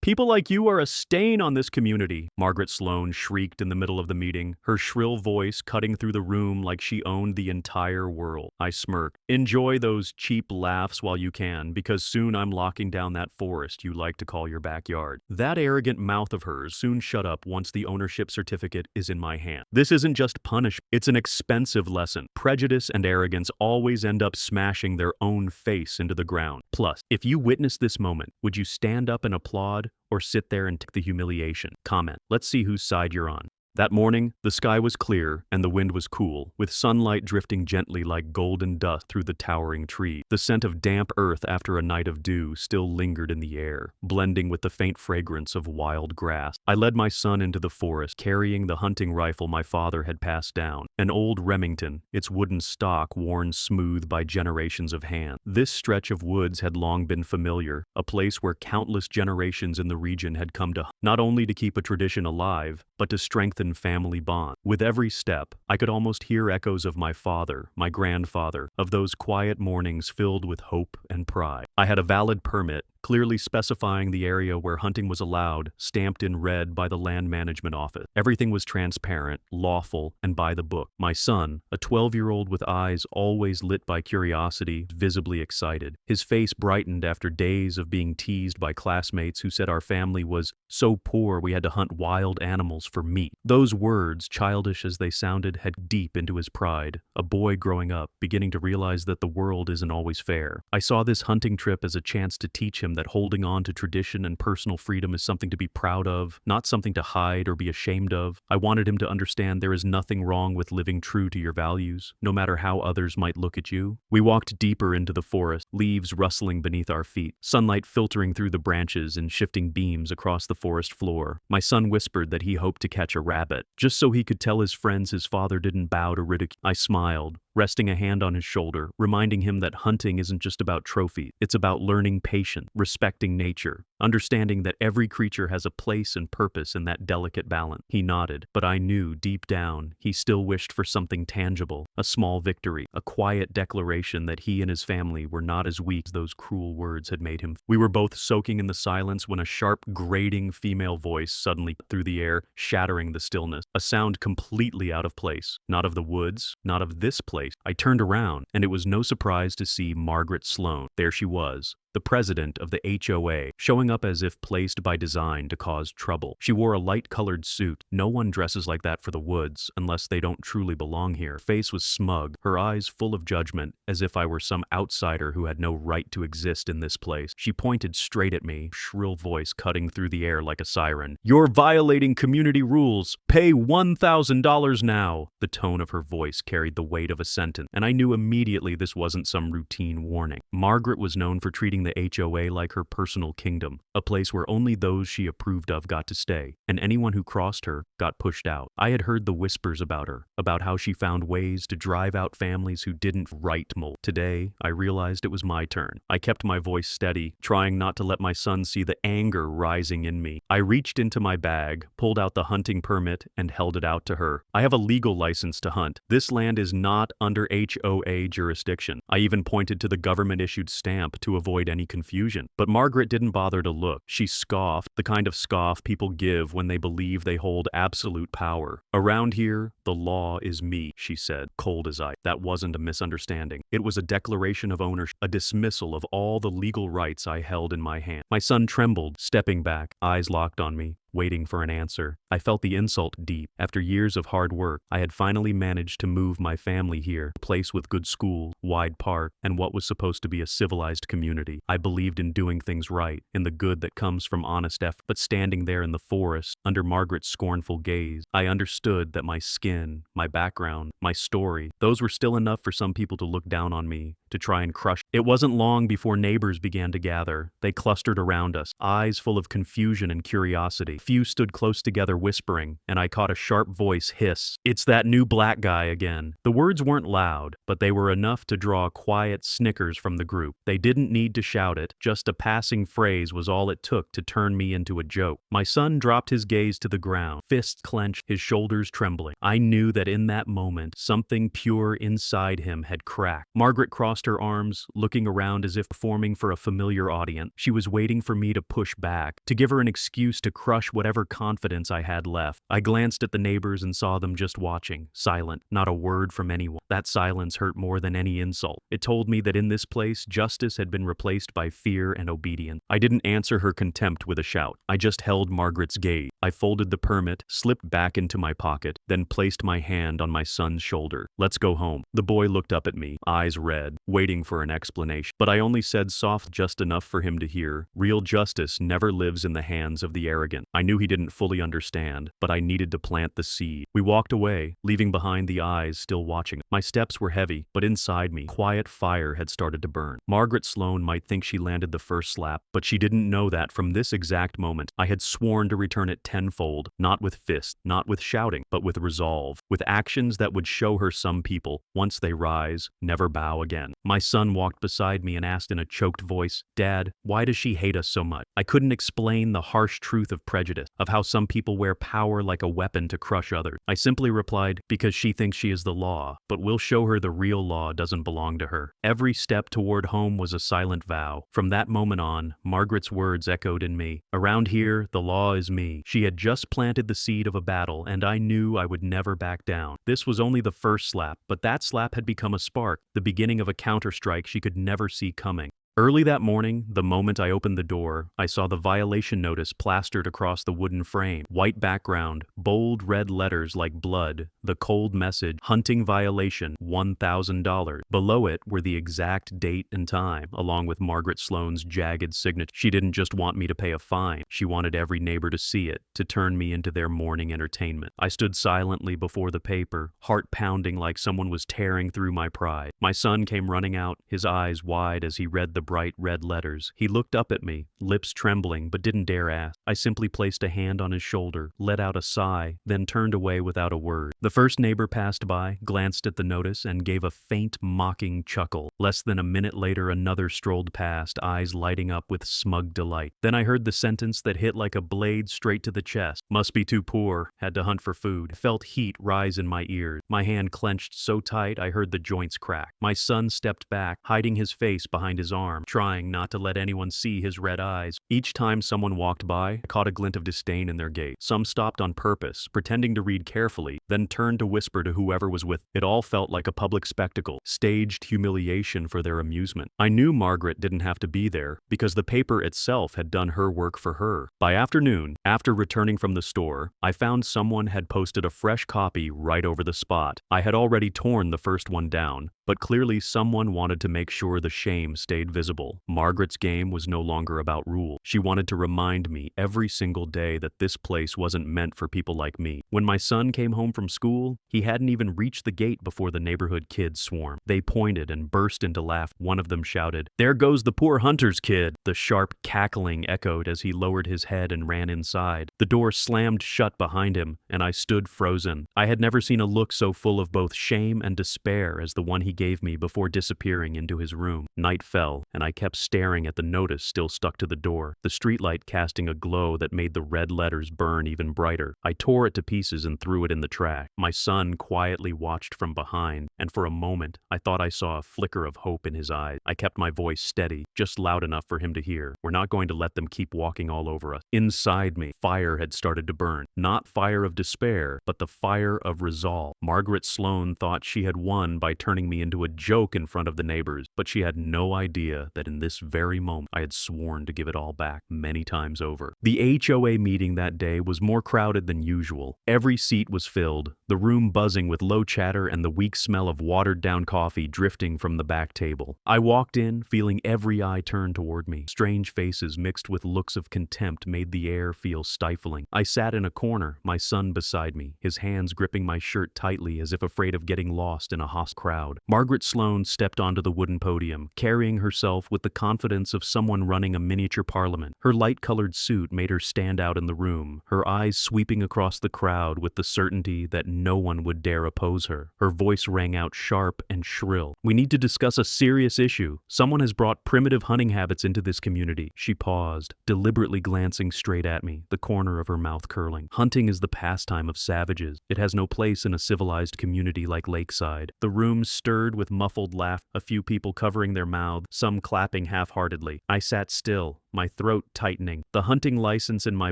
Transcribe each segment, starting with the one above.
People like you are a stain on this community, Margaret Sloan shrieked in the middle of the meeting, her shrill voice cutting through the room like she owned the entire world. I smirked. Enjoy those cheap laughs while you can, because soon I'm locking down that forest you like to call your backyard. That arrogant mouth of hers soon shut up once the ownership certificate is in my hand. This isn't just punishment, it's an expensive lesson. Prejudice and arrogance always end up smashing their own face into the ground. Plus, if you witness this moment, would you stand up and applaud or sit there and take the humiliation? Comment. Let's see whose side you're on. That morning, the sky was clear and the wind was cool, with sunlight drifting gently like golden dust through the towering trees. The scent of damp earth after a night of dew still lingered in the air, blending with the faint fragrance of wild grass. I led my son into the forest, carrying the hunting rifle my father had passed down, an old Remington, its wooden stock worn smooth by generations of hands. This stretch of woods had long been familiar, a place where countless generations in the region had come to, not only to keep a tradition alive, but to strengthen family bond. With every step, I could almost hear echoes of my father, my grandfather, of those quiet mornings filled with hope and pride. I had a valid permit, clearly specifying the area where hunting was allowed, stamped in red by the land management office. Everything was transparent, lawful, and by the book. My son, a 12-year-old with eyes always lit by curiosity, visibly excited. His face brightened after days of being teased by classmates who said our family was so poor we had to hunt wild animals for meat. Those words, childish as they sounded, had deep into his pride, a boy growing up, beginning to realize that the world isn't always fair. I saw this hunting trip as a chance to teach him that holding on to tradition and personal freedom is something to be proud of, not something to hide or be ashamed of. I wanted him to understand there is nothing wrong with living true to your values, no matter how others might look at you. We walked deeper into the forest, leaves rustling beneath our feet, sunlight filtering through the branches and shifting beams across the forest floor. My son whispered that he hoped to catch a rabbit, just so he could tell his friends his father didn't bow to ridicule. I smiled, resting a hand on his shoulder, reminding him that hunting isn't just about trophies. It's about learning patience, respecting nature, understanding that every creature has a place and purpose in that delicate balance. He nodded, but I knew deep down he still wished for something tangible, a small victory, a quiet declaration that he and his family were not as weak as those cruel words had made him. We were both soaking in the silence when a sharp, grating female voice suddenly through the air, shattering the stillness, a sound completely out of place, not of the woods, not of this place. I turned around, and it was no surprise to see Margaret Sloan. There she was, the president of the HOA, showing up as if placed by design to cause trouble. She wore a light-colored suit. No one dresses like that for the woods, unless they don't truly belong here. Her face was smug, her eyes full of judgment, as if I were some outsider who had no right to exist in this place. She pointed straight at me, shrill voice cutting through the air like a siren. "You're violating community rules. Pay $1,000 now." The tone of her voice carried the weight of a sentence, and I knew immediately this wasn't some routine warning. Margaret was known for treating the HOA like her personal kingdom, a place where only those she approved of got to stay, and anyone who crossed her got pushed out. I had heard the whispers about her, about how she found ways to drive out families who didn't right mold. Today, I realized it was my turn. I kept my voice steady, trying not to let my son see the anger rising in me. I reached into my bag, pulled out the hunting permit, and held it out to her. "I have a legal license to hunt. This land is not under HOA jurisdiction." I even pointed to the government-issued stamp to avoid any confusion. But Margaret didn't bother to look. She scoffed, the kind of scoff people give when they believe they hold absolute power. "Around here, the law is me," she said, cold as ice. That wasn't a misunderstanding. It was a declaration of ownership, a dismissal of all the legal rights I held in my hand. My son trembled, stepping back, eyes locked on me, waiting for an answer. I felt the insult deep. After years of hard work, I had finally managed to move my family here, a place with good schools, wide park, and what was supposed to be a civilized community. I believed in doing things right, in the good that comes from honest effort. But standing there in the forest, under Margaret's scornful gaze, I understood that my skin, my background, my story, those were still enough for some people to look down on me, to try and crush. It wasn't long before neighbors began to gather. They clustered around us, eyes full of confusion and curiosity. Few stood close together whispering, and I caught a sharp voice hiss, "It's that new black guy again." The words weren't loud, but they were enough to draw quiet snickers from the group. They didn't need to shout it, just a passing phrase was all it took to turn me into a joke. My son dropped his gaze to the ground, fists clenched, his shoulders trembling. I knew that in that moment, something pure inside him had cracked. Margaret crossed crossed her arms, looking around as if performing for a familiar audience. She was waiting for me to push back, to give her an excuse to crush whatever confidence I had left. I glanced at the neighbors and saw them just watching, silent, not a word from anyone. That silence hurt more than any insult. It told me that in this place, justice had been replaced by fear and obedience. I didn't answer her contempt with a shout. I just held Margaret's gaze. I folded the permit, slipped back into my pocket, then placed my hand on my son's shoulder. "Let's go home." The boy looked up at me, eyes red, waiting for an explanation. But I only said soft just enough for him to hear, "Real justice never lives in the hands of the arrogant." I knew he didn't fully understand, but I needed to plant the seed. We walked away, leaving behind the eyes still watching. My steps were heavy, but inside me, quiet fire had started to burn. Margaret Sloan might think she landed the first slap, but she didn't know that from this exact moment, I had sworn to return it tenfold, not with fists, not with shouting, but with resolve, with actions that would show her some people, once they rise, never bow again. My son walked beside me and asked in a choked voice, "Dad, why does she hate us so much?" I couldn't explain the harsh truth of prejudice, of how some people wear power like a weapon to crush others. I simply replied, "Because she thinks she is the law, but we'll show her the real law doesn't belong to her." Every step toward home was a silent vow. From that moment on, Margaret's words echoed in me. Around here, the law is me. She had just planted the seed of a battle, and I knew I would never back down. This was only the first slap, but that slap had become a spark, the beginning of a counterstrike she could never see coming. Early that morning, the moment I opened the door, I saw the violation notice plastered across the wooden frame. White background, bold red letters like blood, the cold message, "Hunting violation, $1,000. Below it were the exact date and time, along with Margaret Sloan's jagged signature. She didn't just want me to pay a fine. She wanted every neighbor to see it, to turn me into their morning entertainment. I stood silently before the paper, heart pounding like someone was tearing through my pride. My son came running out, his eyes wide as he read the bright red letters. He looked up at me, lips trembling, but didn't dare ask. I simply placed a hand on his shoulder, let out a sigh, then turned away without a word. The first neighbor passed by, glanced at the notice, and gave a faint, mocking chuckle. Less than a minute later, another strolled past, eyes lighting up with smug delight. Then I heard the sentence that hit like a blade straight to the chest. "Must be too poor, had to hunt for food." I felt heat rise in my ears. My hand clenched so tight I heard the joints crack. My son stepped back, hiding his face behind his arm, trying not to let anyone see his red eyes. Each time someone walked by, I caught a glint of disdain in their gaze. Some stopped on purpose, pretending to read carefully, then turned to whisper to whoever was with them. It all felt like a public spectacle, staged humiliation for their amusement. I knew Margaret didn't have to be there, because the paper itself had done her work for her. By afternoon, after returning from the store, I found someone had posted a fresh copy right over the spot. I had already torn the first one down, but clearly someone wanted to make sure the shame stayed visible. Margaret's game was no longer about rule. She wanted to remind me every single day that this place wasn't meant for people like me. When my son came home from school, he hadn't even reached the gate before the neighborhood kids swarmed. They pointed and burst into laughter. One of them shouted, "There goes the poor hunter's kid!" The sharp cackling echoed as he lowered his head and ran inside. The door slammed shut behind him, and I stood frozen. I had never seen a look so full of both shame and despair as the one he gave me before disappearing into his room. Night fell, and I kept staring at the notice still stuck to the door, the streetlight casting a glow that made the red letters burn even brighter. I tore it to pieces and threw it in the trash. My son quietly watched from behind, and for a moment, I thought I saw a flicker of hope in his eyes. I kept my voice steady, just loud enough for him to hear. "We're not going to let them keep walking all over us." Inside me, fire had started to burn. Not fire of despair, but the fire of resolve. Margaret Sloan thought she had won by turning me into a joke in front of the neighbors, but she had no idea that in this very moment I had sworn to give it all back many times over. The HOA meeting that day was more crowded than usual. Every seat was filled, the room buzzing with low chatter and the weak smell of watered-down coffee drifting from the back table. I walked in, feeling every eye turn toward me. Strange faces mixed with looks of contempt made the air feel stifling. I sat in a corner, my son beside me, his hands gripping my shirt tightly as if afraid of getting lost in a hostile crowd. Margaret Sloan stepped onto the wooden podium, carrying herself with the confidence of someone running a miniature parliament. Her light-colored suit made her stand out in the room, her eyes sweeping across the crowd with the certainty that no one would dare oppose her. Her voice rang out sharp and shrill. "We need to discuss a serious issue. Someone has brought primitive hunting habits into this community." She paused, deliberately glancing straight at me, the corner of her mouth curling. "Hunting is the pastime of savages. It has no place in a civilized community like Lakeside." The room stirred with muffled laughter, a few people covering their mouths, some clapping half-heartedly. I sat still, my throat tightening. The hunting license in my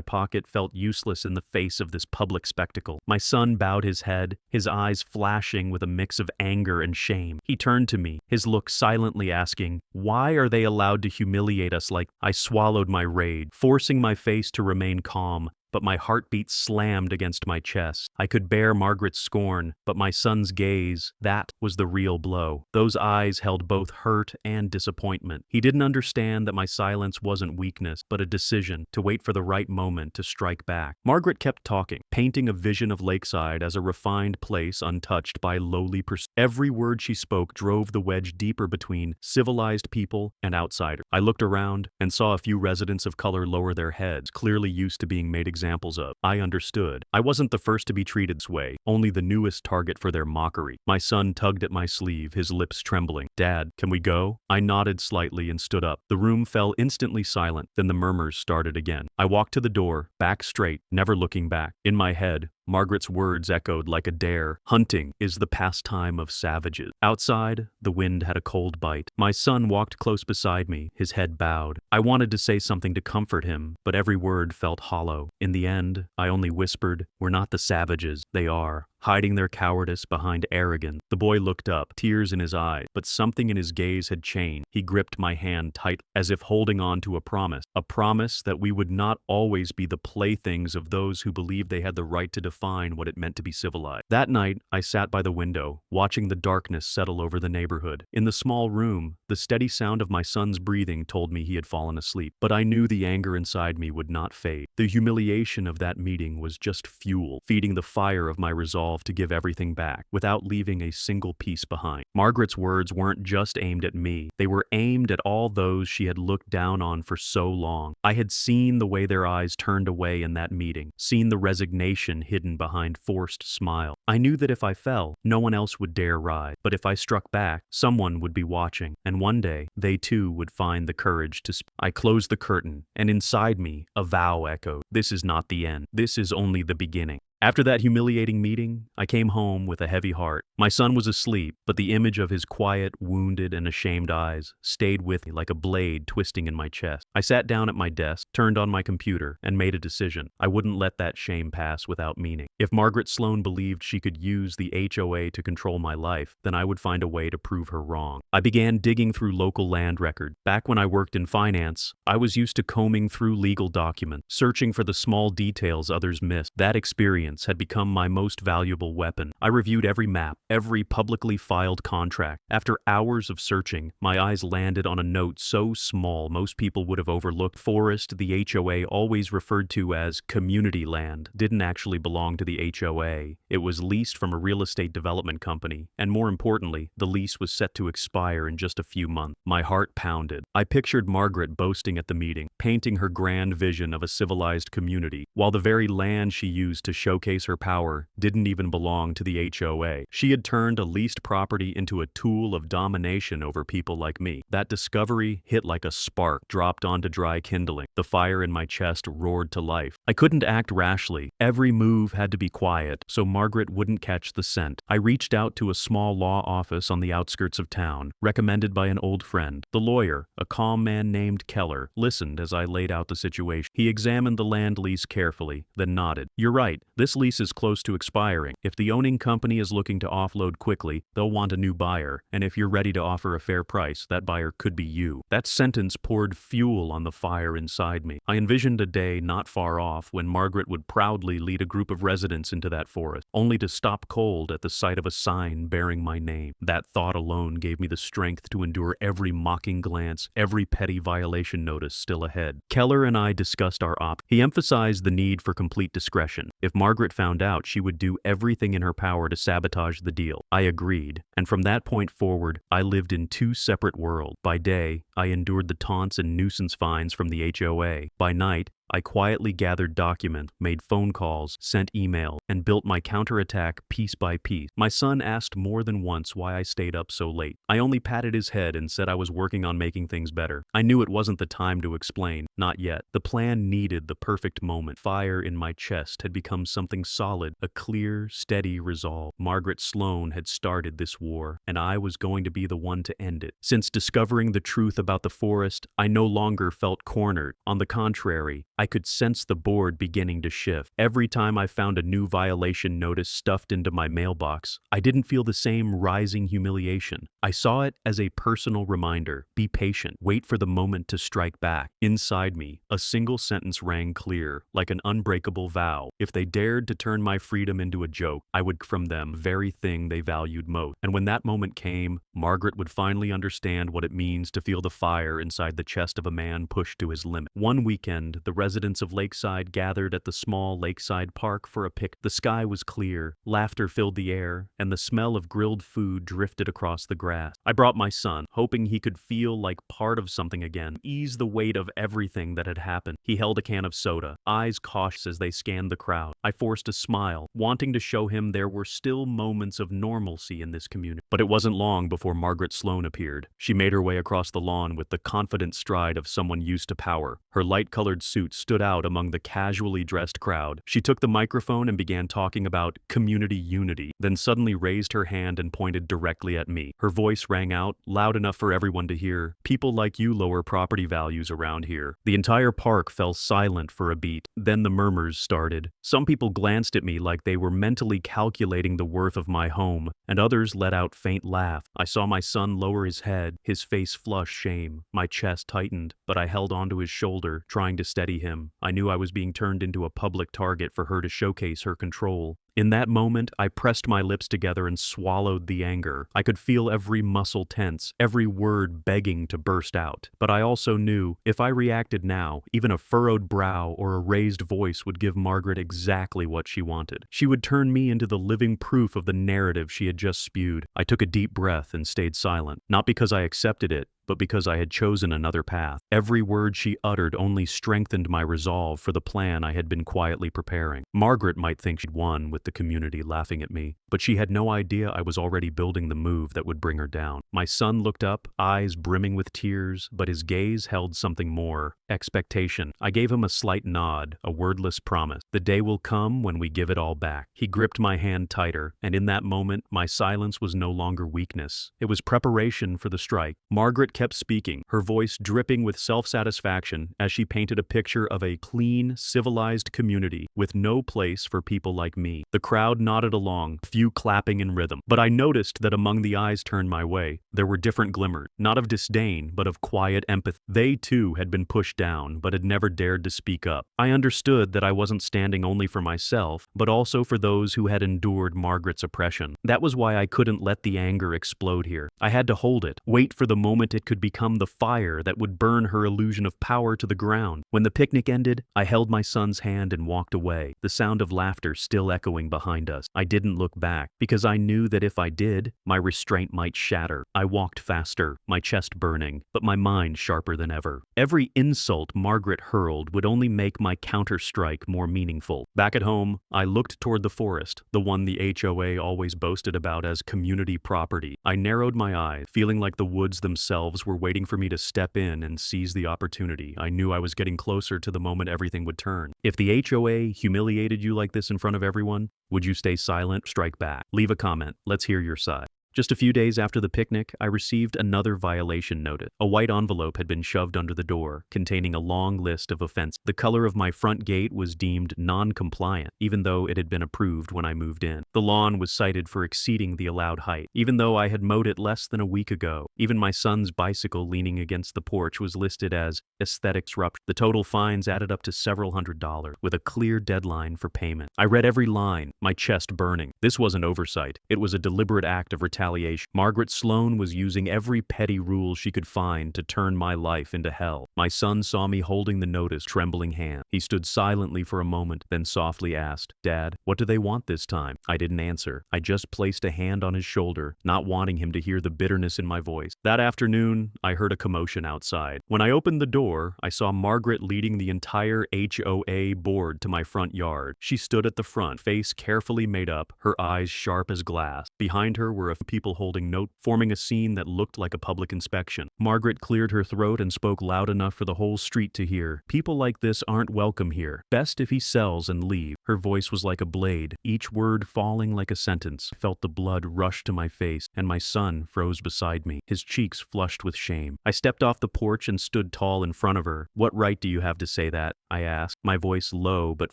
pocket felt useless in the face of this public spectacle. My son bowed his head, his eyes flashing with a mix of anger and shame. He turned to me, his look silently asking, "Why are they allowed to humiliate us like—" I swallowed my rage, forcing my face to remain calm, but my heartbeat slammed against my chest. I could bear Margaret's scorn, but my son's gaze, that was the real blow. Those eyes held both hurt and disappointment. He didn't understand that my silence wasn't weakness, but a decision to wait for the right moment to strike back. Margaret kept talking, painting a vision of Lakeside as a refined place untouched by lowly pursuits. Every word she spoke drove the wedge deeper between civilized people and outsiders. I looked around and saw a few residents of color lower their heads, clearly used to being made examples of. I understood. I wasn't the first to be treated this way, only the newest target for their mockery. My son tugged at my sleeve, his lips trembling. "Dad, can we go?" I nodded slightly and stood up. The room fell instantly silent, then the murmurs started again. I walked to the door, back straight, never looking back. In my head, Margaret's words echoed like a dare. "Hunting is the pastime of savages." Outside, the wind had a cold bite. My son walked close beside me, his head bowed. I wanted to say something to comfort him, but every word felt hollow. In the end, I only whispered, "We're not the savages, they are, hiding their cowardice behind arrogance." The boy looked up, tears in his eyes, but something in his gaze had changed. He gripped my hand tight, as if holding on to a promise that we would not always be the playthings of those who believed they had the right to define what it meant to be civilized. That night, I sat by the window, watching the darkness settle over the neighborhood. In the small room, the steady sound of my son's breathing told me he had fallen asleep, but I knew the anger inside me would not fade. The humiliation of that meeting was just fuel, feeding the fire of my resolve to give everything back, without leaving a single piece behind. Margaret's words weren't just aimed at me, they were aimed at all those she had looked down on for so long. I had seen the way their eyes turned away in that meeting, seen the resignation hidden behind forced smile. I knew that if I fell, no one else would dare rise, but if I struck back, someone would be watching, and one day, they too would find the courage to speak. I closed the curtain, and inside me, a vow echoed. This is not the end. This is only the beginning. After that humiliating meeting, I came home with a heavy heart. My son was asleep, but the image of his quiet, wounded, and ashamed eyes stayed with me like a blade twisting in my chest. I sat down at my desk, turned on my computer, and made a decision. I wouldn't let that shame pass without meaning. If Margaret Sloan believed she could use the HOA to control my life, then I would find a way to prove her wrong. I began digging through local land records. Back when I worked in finance, I was used to combing through legal documents, searching for the small details others missed. That experience had become my most valuable weapon. I reviewed every map, every publicly filed contract. After hours of searching, my eyes landed on a note so small most people would have overlooked. Forest the HOA always referred to as community land didn't actually belong to the HOA. It was leased from a real estate development company, and more importantly, the lease was set to expire in just a few months. My heart pounded. I pictured Margaret boasting at the meeting, painting her grand vision of a civilized community, while the very land she used to showcase her power didn't even belong to the HOA. She had turned a leased property into a tool of domination over people like me. That discovery hit like a spark dropped onto dry kindling. The fire in my chest roared to life. I couldn't act rashly. Every move had to be quiet, so Margaret wouldn't catch the scent. I reached out to a small law office on the outskirts of town, recommended by an old friend. The lawyer, a calm man named Keller, listened as I laid out the situation. He examined the land lease carefully, then nodded. "You're right. This lease is close to expiring. If the owning company is looking to offload quickly, they'll want a new buyer, and if you're ready to offer a fair price, that buyer could be you." That sentence poured fuel on the fire inside me. I envisioned a day not far off when Margaret would proudly lead a group of residents into that forest, only to stop cold at the sight of a sign bearing my name. That thought alone gave me the strength to endure every mocking glance, every petty violation notice still ahead. Keller and I discussed our options. He emphasized the need for complete discretion. If Margaret found out, she would do everything in her power to sabotage the deal. I agreed, and from that point forward, I lived in two separate worlds. By day, I endured the taunts and nuisance fines from the HOA. By night, I quietly gathered documents, made phone calls, sent emails, and built my counterattack piece by piece. My son asked more than once why I stayed up so late. I only patted his head and said I was working on making things better. I knew it wasn't the time to explain, not yet. The plan needed the perfect moment. Fire in my chest had become something solid, a clear, steady resolve. Margaret Sloan had started this war, and I was going to be the one to end it. Since discovering the truth about the forest, I no longer felt cornered. On the contrary, I could sense the board beginning to shift. Every time I found a new violation notice stuffed into my mailbox, I didn't feel the same rising humiliation. I saw it as a personal reminder. Be patient. Wait for the moment to strike back. Inside me, a single sentence rang clear, like an unbreakable vow. If they dared to turn my freedom into a joke, I would from them the very thing they valued most. And when that moment came, Margaret would finally understand what it means to feel the fire inside the chest of a man pushed to his limit. One weekend, the residents of Lakeside gathered at the small lakeside park for a picnic. The sky was clear, laughter filled the air, and the smell of grilled food drifted across the grass. I brought my son, hoping he could feel like part of something again, ease the weight of everything that had happened. He held a can of soda, eyes cautious as they scanned the crowd. I forced a smile, wanting to show him there were still moments of normalcy in this community. But it wasn't long before Margaret Sloan appeared. She made her way across the lawn with the confident stride of someone used to power. Her light-colored suit stood out among the casually dressed crowd. She took the microphone and began talking about community unity, then suddenly raised her hand and pointed directly at me. Her voice rang out, loud enough for everyone to hear. People like you lower property values around here. The entire park fell silent for a beat. Then the murmurs started. Some people glanced at me like they were mentally calculating the worth of my home, and others let out faint laughs. I saw my son lower his head, his face flushed shame. My chest tightened, but I held onto his shoulder, trying to steady him. I knew I was being turned into a public target for her to showcase her control. In that moment, I pressed my lips together and swallowed the anger. I could feel every muscle tense, every word begging to burst out. But I also knew, if I reacted now, even a furrowed brow or a raised voice would give Margaret exactly what she wanted. She would turn me into the living proof of the narrative she had just spewed. I took a deep breath and stayed silent, not because I accepted it, but because I had chosen another path. Every word she uttered only strengthened my resolve for the plan I had been quietly preparing. Margaret might think she'd won with the community laughing at me, but she had no idea I was already building the move that would bring her down. My son looked up, eyes brimming with tears, but his gaze held something more: expectation. I gave him a slight nod, a wordless promise. The day will come when we give it all back. He gripped my hand tighter, and in that moment, my silence was no longer weakness. It was preparation for the strike. Margaret kept speaking, her voice dripping with self-satisfaction as she painted a picture of a clean, civilized community with no place for people like me. The crowd nodded along, a few clapping in rhythm. But I noticed that among the eyes turned my way, there were different glimmers, not of disdain, but of quiet empathy. They too had been pushed down, but had never dared to speak up. I understood that I wasn't standing only for myself, but also for those who had endured Margaret's oppression. That was why I couldn't let the anger explode here. I had to hold it, wait for the moment it could become the fire that would burn her illusion of power to the ground. When the picnic ended, I held my son's hand and walked away, the sound of laughter still echoing behind us. I didn't look back, because I knew that if I did, my restraint might shatter. I walked faster, my chest burning, but my mind sharper than ever. Every insult Margaret hurled would only make my counter-strike more meaningful. Back at home, I looked toward the forest, the one the HOA always boasted about as community property. I narrowed my eyes, feeling like the woods themselves were waiting for me to step in and seize the opportunity. I knew I was getting closer to the moment everything would turn. If the HOA humiliated you like this in front of everyone, would you stay silent, strike back? Leave a comment. Let's hear your side. Just a few days after the picnic, I received another violation notice. A white envelope had been shoved under the door, containing a long list of offenses. The color of my front gate was deemed non-compliant, even though it had been approved when I moved in. The lawn was cited for exceeding the allowed height, even though I had mowed it less than a week ago. Even my son's bicycle leaning against the porch was listed as aesthetics rupture. The total fines added up to several $100s, with a clear deadline for payment. I read every line, my chest burning. This wasn't oversight. It was a deliberate act of retaliation retaliation. Margaret Sloan was using every petty rule she could find to turn my life into hell. My son saw me holding the notice, trembling hand. He stood silently for a moment, then softly asked, "Dad, what do they want this time?" I didn't answer. I just placed a hand on his shoulder, not wanting him to hear the bitterness in my voice. That afternoon, I heard a commotion outside. When I opened the door, I saw Margaret leading the entire HOA board to my front yard. She stood at the front, face carefully made up, her eyes sharp as glass. Behind her were a few people holding notes, forming a scene that looked like a public inspection. Margaret cleared her throat and spoke loud enough for the whole street to hear. "People like this aren't welcome here. Best if he sells and leave." Her voice was like a blade, each word falling like a sentence. I felt the blood rush to my face, and my son froze beside me, his cheeks flushed with shame. I stepped off the porch and stood tall in front of her. "What right do you have to say that?" I asked, my voice low but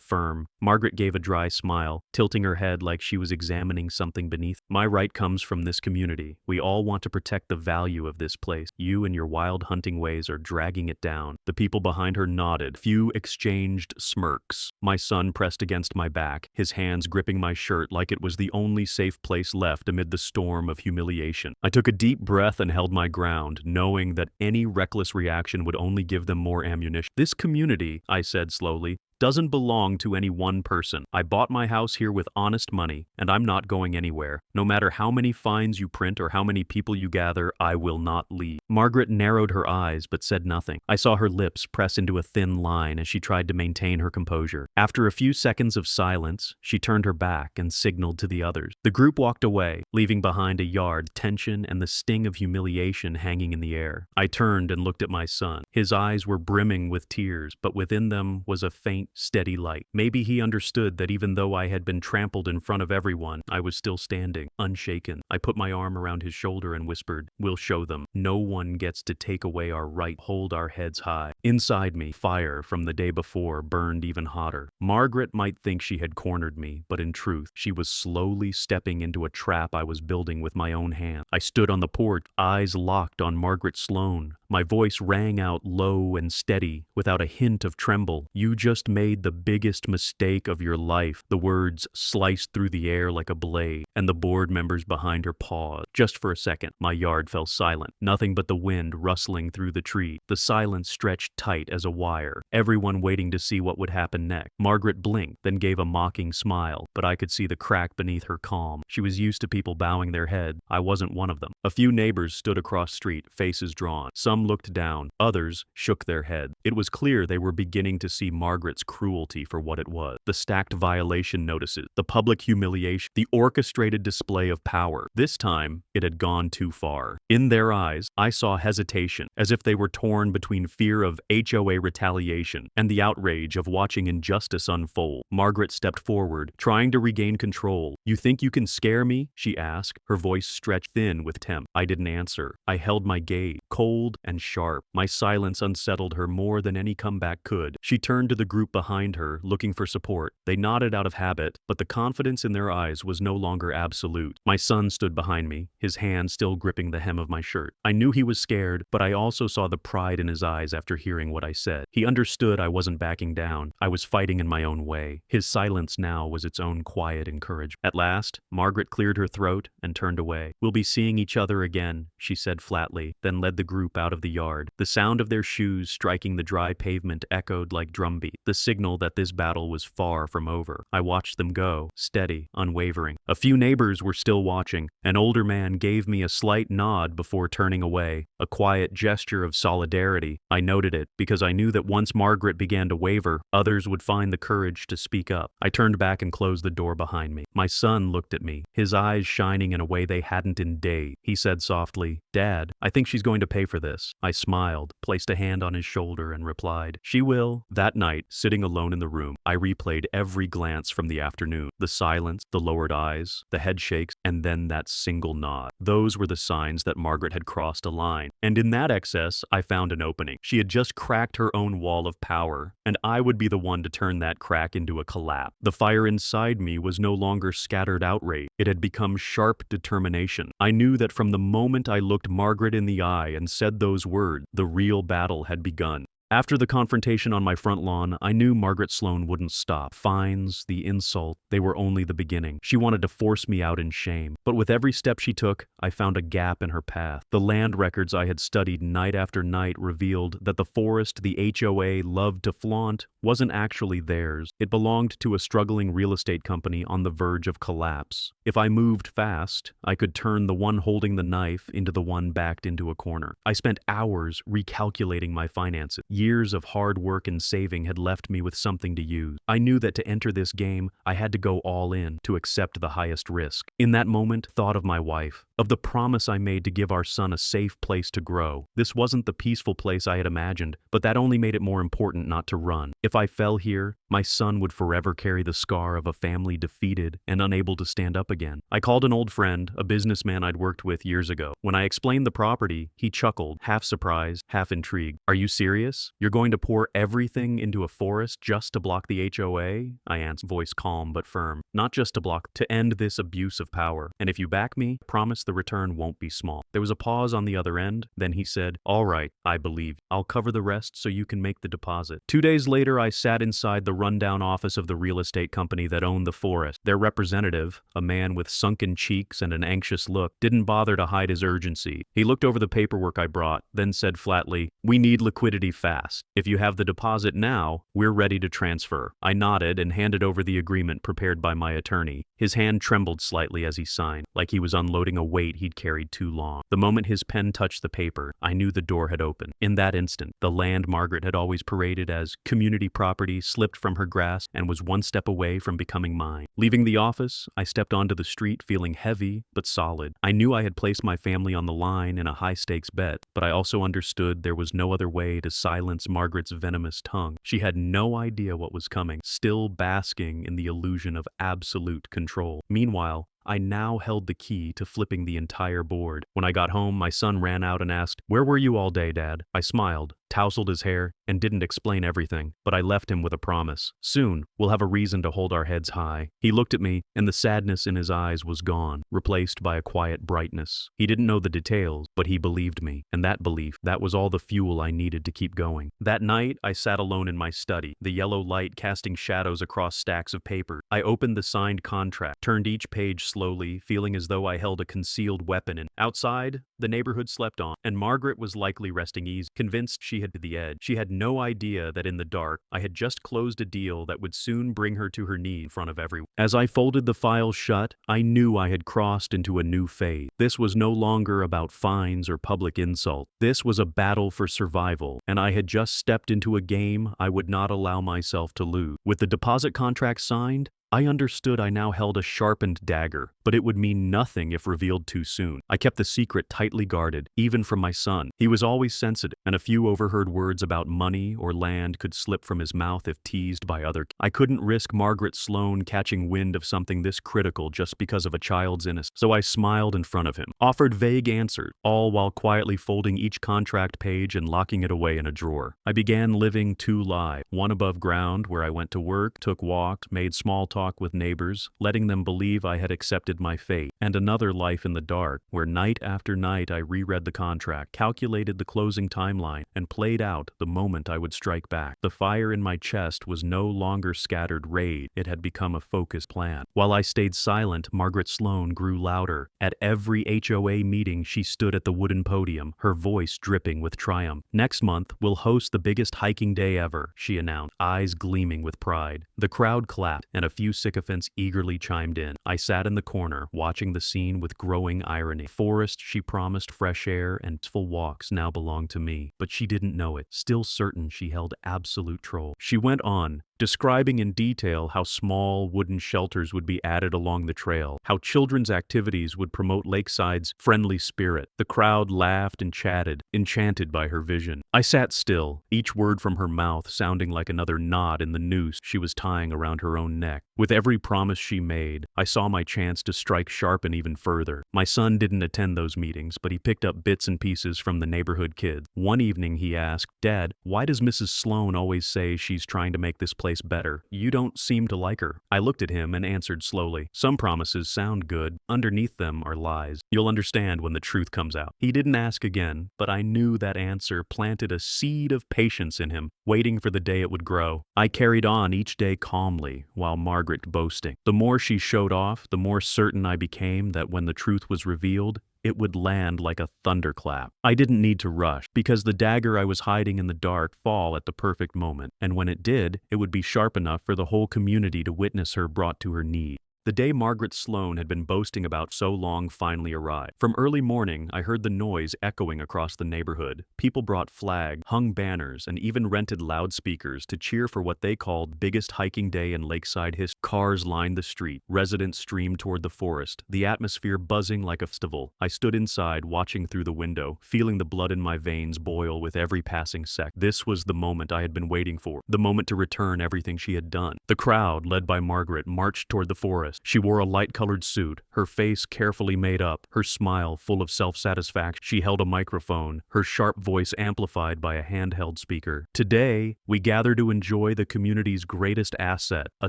firm. Margaret gave a dry smile, tilting her head like she was examining something beneath. "My right comes from this community. We all want to protect the value of this place. You and your wild hunting ways are dragging it down." The people behind her nodded. Few exchanged smirks. My son pressed against my back, his hands gripping my shirt like it was the only safe place left amid the storm of humiliation. I took a deep breath and held my ground, knowing that any reckless reaction would only give them more ammunition. "This community," I said slowly, "doesn't belong to any one person. I bought my house here with honest money, and I'm not going anywhere. No matter how many fines you print or how many people you gather, I will not leave." Margaret narrowed her eyes but said nothing. I saw her lips press into a thin line as she tried to maintain her composure. After a few seconds of silence, she turned her back and signaled to the others. The group walked away, leaving behind a yard, tension and the sting of humiliation hanging in the air. I turned and looked at my son. His eyes were brimming with tears, but within them was a faint, steady light. Maybe he understood that even though I had been trampled in front of everyone, I was still standing, unshaken. I put my arm around his shoulder and whispered, "We'll show them. No one gets to take away our right. Hold our heads high." Inside me, fire from the day before burned even hotter. Margaret might think she had cornered me, but in truth, she was slowly stepping into a trap I was building with my own hand. I stood on the porch, eyes locked on Margaret Sloan. My voice rang out low and steady, without a hint of tremble. "You just made the biggest mistake of your life." The words sliced through the air like a blade, and the board members behind her paused. Just for a second, my yard fell silent, nothing but the wind rustling through the tree. The silence stretched tight as a wire, everyone waiting to see what would happen next. Margaret blinked, then gave a mocking smile, but I could see the crack beneath her calm. She was used to people bowing their head. I wasn't one of them. A few neighbors stood across the street, faces drawn. Some looked down, others shook their head. It was clear they were beginning to see Margaret's cruelty for what it was. The stacked violation notices, the public humiliation, the orchestrated display of power. This time, it had gone too far. In their eyes, I saw hesitation, as if they were torn between fear of HOA retaliation and the outrage of watching injustice unfold. Margaret stepped forward, trying to regain control. "You think you can scare me?" she asked, her voice stretched thin with temp. I didn't answer. I held my gaze, cold and sharp. My silence unsettled her more than any comeback could. She turned to the group behind her, looking for support. They nodded out of habit, but the confidence in their eyes was no longer absolute. My son stood behind me, his hand still gripping the hem of my shirt. I knew he was scared, but I also saw the pride in his eyes after hearing what I said. He understood I wasn't backing down. I was fighting in my own way. His silence now was its own quiet encouragement. At last, Margaret cleared her throat and turned away. "We'll be seeing each other again," she said flatly, then led the group out of the yard. The sound of their shoes striking the dry pavement echoed like drumbeat, the signal that this battle was far from over. I watched them go, steady, unwavering. A few neighbors were still watching. An older man gave me a slight nod before turning away, a quiet gesture of solidarity. I noted it because I knew that once Margaret began to waver, others would find the courage to speak up. I turned back and closed the door behind me. My son looked at me, his eyes shining in a way they hadn't in days. He said softly, "Dad, I think she's going to pay for this." I smiled, placed a hand on his shoulder, and replied, "She will." That night, sitting alone in the room, I replayed every glance from the afternoon. The silence, the lowered eyes, the head shakes, and then that single nod. Those were the signs that Margaret had crossed a line. And in that excess, I found an opening. She had just cracked her own wall of power, and I would be the one to turn that crack into a collapse. The fire inside me was no longer scattered outrage. It had become sharp determination. I knew that from the moment I looked Margaret in the eye and said those words, the real battle had begun. After the confrontation on my front lawn, I knew Margaret Sloan wouldn't stop. Fines, the insult, they were only the beginning. She wanted to force me out in shame. But with every step she took, I found a gap in her path. The land records I had studied night after night revealed that the forest the HOA loved to flaunt wasn't actually theirs. It belonged to a struggling real estate company on the verge of collapse. If I moved fast, I could turn the one holding the knife into the one backed into a corner. I spent hours recalculating my finances. Years of hard work and saving had left me with something to use. I knew that to enter this game, I had to go all in, to accept the highest risk. In that moment, thought of my wife, of the promise I made to give our son a safe place to grow. This wasn't the peaceful place I had imagined, but that only made it more important not to run. If I fell here, my son would forever carry the scar of a family defeated and unable to stand up again. I called an old friend, a businessman I'd worked with years ago. When I explained the property, he chuckled, half surprised, half intrigued. "Are you serious? You're going to pour everything into a forest just to block the HOA?" I answered, voice calm but firm. "Not just to block, to end this abuse of power. And if you back me, promise the return won't be small." There was a pause on the other end. Then he said, "All right, I believe. I'll cover the rest so you can make the deposit." 2 days later, I sat inside the rundown office of the real estate company that owned the forest. Their representative, a man with sunken cheeks and an anxious look, didn't bother to hide his urgency. He looked over the paperwork I brought, then said flatly, "We need liquidity fast. If you have the deposit now, we're ready to transfer." I nodded and handed over the agreement prepared by my attorney. His hand trembled slightly as he signed, like he was unloading a weight he'd carried too long. The moment his pen touched the paper, I knew the door had opened. In that instant, the land Margaret had always paraded as community property slipped from her grasp and was one step away from becoming mine. Leaving the office, I stepped onto the street feeling heavy but solid. I knew I had placed my family on the line in a high-stakes bet, but I also understood there was no other way to silence Margaret's venomous tongue. She had no idea what was coming, still basking in the illusion of absolute control. Meanwhile, I now held the key to flipping the entire board. When I got home, my son ran out and asked, "Where were you all day, Dad?" I smiled, tousled his hair, and didn't explain everything, but I left him with a promise. Soon, we'll have a reason to hold our heads high. He looked at me, and the sadness in his eyes was gone, replaced by a quiet brightness. He didn't know the details, but he believed me, and that belief, that was all the fuel I needed to keep going. That night, I sat alone in my study, the yellow light casting shadows across stacks of paper. I opened the signed contract, turned each page slowly, feeling as though I held a concealed weapon, and outside, the neighborhood slept on, and Margaret was likely resting easy, convinced she had to the edge. She had no idea that in the dark, I had just closed a deal that would soon bring her to her knees in front of everyone. As I folded the file shut, I knew I had crossed into a new phase. This was no longer about fines or public insult. This was a battle for survival, and I had just stepped into a game I would not allow myself to lose. With the deposit contract signed, I understood I now held a sharpened dagger, but it would mean nothing if revealed too soon. I kept the secret tightly guarded, even from my son. He was always sensitive, and a few overheard words about money or land could slip from his mouth if teased by others. I couldn't risk Margaret Sloan catching wind of something this critical just because of a child's innocence. So I smiled in front of him, offered vague answers, all while quietly folding each contract page and locking it away in a drawer. I began living two lives, one above ground where I went to work, took walks, made small talk with neighbors, letting them believe I had accepted my fate, and another life in the dark, where night after night I reread the contract, calculated the closing timeline, and played out the moment I would strike back. The fire in my chest was no longer scattered rage, it had become a focused plan. While I stayed silent, Margaret Sloan grew louder. At every HOA meeting, she stood at the wooden podium, her voice dripping with triumph. "Next month, we'll host the biggest hiking day ever," she announced, eyes gleaming with pride. The crowd clapped, and a few sycophants eagerly chimed in. I sat in the corner, watching the scene with growing irony. Forest she promised fresh air and peaceful walks now belonged to me, but she didn't know it, still certain she held absolute control. She went on, describing in detail how small wooden shelters would be added along the trail, how children's activities would promote Lakeside's friendly spirit. The crowd laughed and chatted, enchanted by her vision. I sat still, each word from her mouth sounding like another knot in the noose she was tying around her own neck. With every promise she made, I saw my chance to strike sharpen even further. My son didn't attend those meetings, but he picked up bits and pieces from the neighborhood kids. One evening he asked, "Dad, why does Mrs. Sloan always say she's trying to make this place place better. You don't seem to like her. I looked at him and answered slowly. Some promises sound good. Underneath them are lies. You'll understand when the truth comes out. He didn't ask again, but I knew that answer planted a seed of patience in him, waiting for the day it would grow. I carried on each day calmly, while Margaret boasting. The more she showed off, the more certain I became that when the truth was revealed, it would land like a thunderclap. I didn't need to rush, because the dagger I was hiding in the dark fall at the perfect moment, and when it did, it would be sharp enough for the whole community to witness her brought to her knees. The day Margaret Sloan had been boasting about so long finally arrived. From early morning, I heard the noise echoing across the neighborhood. People brought flags, hung banners, and even rented loudspeakers to cheer for what they called biggest hiking day in lakeside history. Cars lined the street. Residents streamed toward the forest, the atmosphere buzzing like a festival. I stood inside, watching through the window, feeling the blood in my veins boil with every passing second. This was the moment I had been waiting for, the moment to return everything she had done. The crowd, led by Margaret, marched toward the forest. She wore a light-colored suit, her face carefully made up, her smile full of self-satisfaction. She held a microphone, her sharp voice amplified by a handheld speaker. Today, we gather to enjoy the community's greatest asset, a